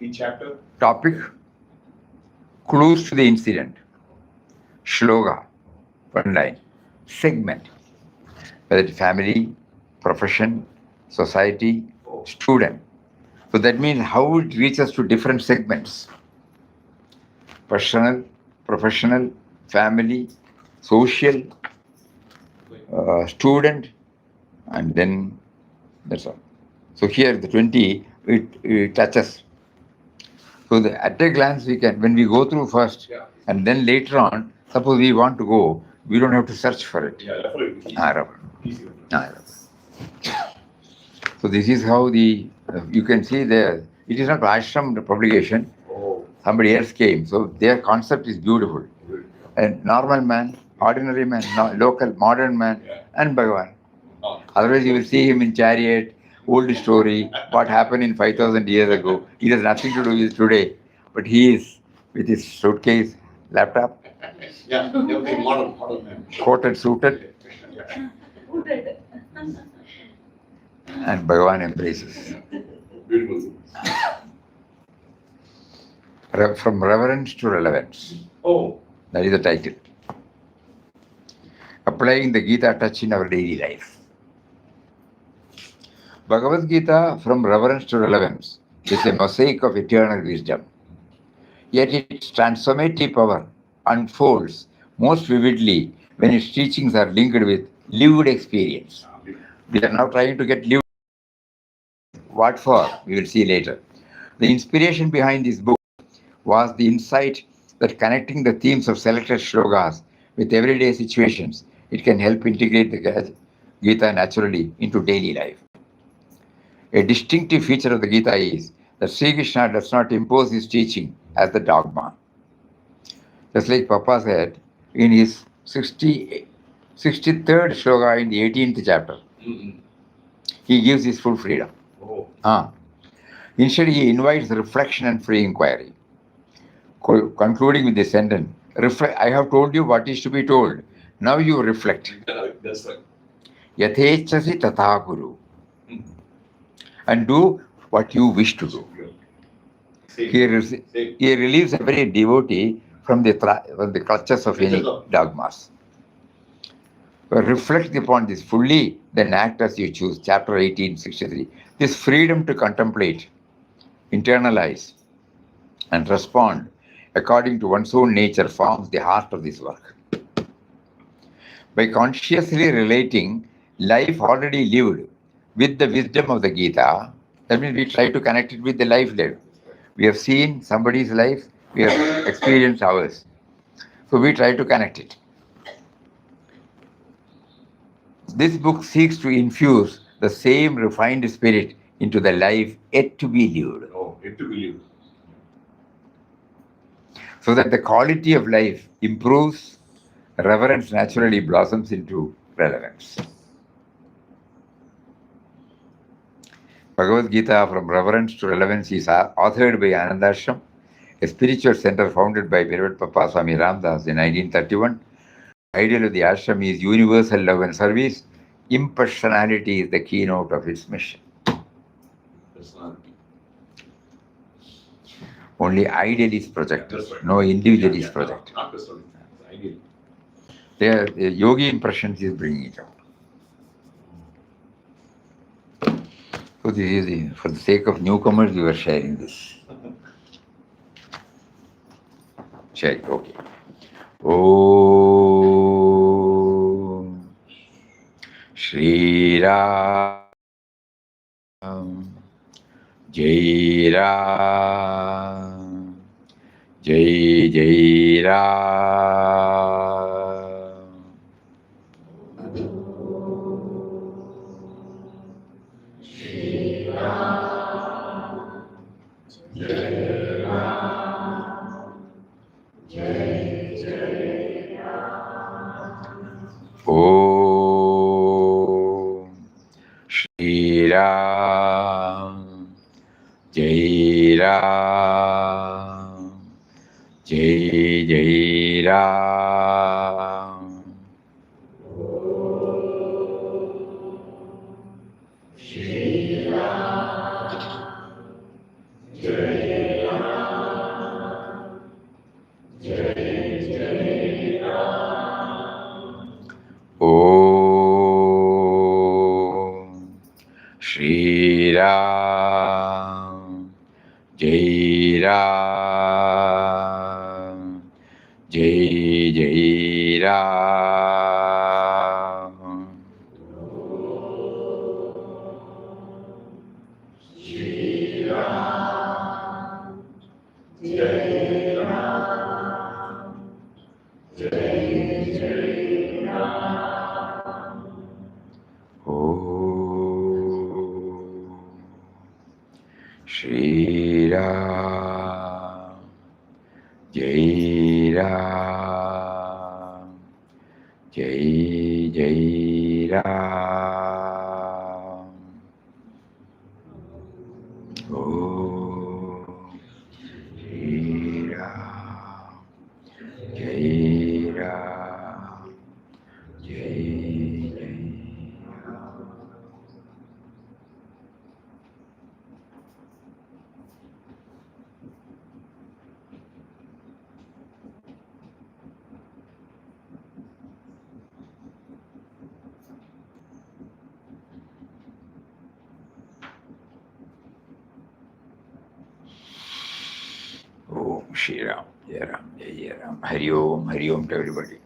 Speaker 4: Each chapter?
Speaker 2: Topic, clues to the incident, shloka, one line, segment, whether it's family, profession, society, student. So that means how it reaches to different segments. Personal, professional, family, social, student, and then that's all. So here the 20, it touches. So at a glance we can, when we go through first, and then later on, suppose we want to go, we don't have to search for it.
Speaker 4: Yeah, definitely.
Speaker 2: Easy. So this is how you can see there, it is not ashram publication, somebody else came. So their concept is beautiful. A normal man, ordinary man, local, modern man, and Bhagavan. Otherwise you will see him in chariot, old story, what happened in 5,000 years ago. It has nothing to do with today. But he is with his suitcase, laptop,
Speaker 4: Modern man.
Speaker 2: coated, suited, and Bhagavan embraces.
Speaker 4: Beautiful.
Speaker 2: From reverence to relevance.
Speaker 4: Oh.
Speaker 2: That is the title. Applying the Gita touch in our daily life. Bhagavad Gita, from reverence to relevance, is a mosaic of eternal wisdom. Yet its transformative power unfolds most vividly when its teachings are linked with lived experience. We are now trying to get lived. What for? We will see later. The inspiration behind this book was the insight that connecting the themes of selected shlokas with everyday situations, it can help integrate the Gita naturally into daily life. A distinctive feature of the Gita is that Sri Krishna does not impose his teaching as the dogma. Just like Papa said in his 63rd shloka in the 18th chapter, he gives his full freedom. Instead, he invites reflection and free inquiry. Concluding with the sentence, I have told you what is to be told. Now you reflect.
Speaker 4: That's right.
Speaker 2: Yathechasi tatha kuru. And do what you wish to do. He relieves every devotee from the clutches of any dogmas. Reflect upon this fully then act as you choose. Chapter 1863. This freedom to contemplate, internalize, and respond according to one's own nature forms the heart of this work. By consciously relating life already lived with the wisdom of the Gita, that means we try to connect it with the life lived. We have seen somebody's life, we have experienced ours. So we try to connect it. This book seeks to infuse the same refined spirit into the life yet to be lived,
Speaker 4: Oh, yet to believe.
Speaker 2: so that the quality of life improves, reverence naturally blossoms into relevance. Bhagavad Gita from Reverence to Relevance is authored by Anandashram, a spiritual center founded by Beloved Papa Swami Ramdas in 1931. The ideal of the ashram is universal love and service. Impersonality is the keynote of its mission.
Speaker 4: Personality.
Speaker 2: Only ideal is projected,
Speaker 4: That's right.
Speaker 2: no individual is projected.
Speaker 4: Not personality. It's ideal.
Speaker 2: The yogi impressions is bringing it out. So this is for the sake of newcomers, we were sharing this. Sharing, okay. Om Shri Ram Jai Ram Jai Jai Ram. Om Shri Ram Jai Ram Jai Jai Ram. Om Shri Ram Jai Ram Jai Jai Ram. Om Shri Ram Jai Ram Jai Jai Ram. Om Shri Ram Jai Ram Jai Jai Ram. Om Shri Ram, Jai Ram, Jai Jai Ram. Hari Om to everybody.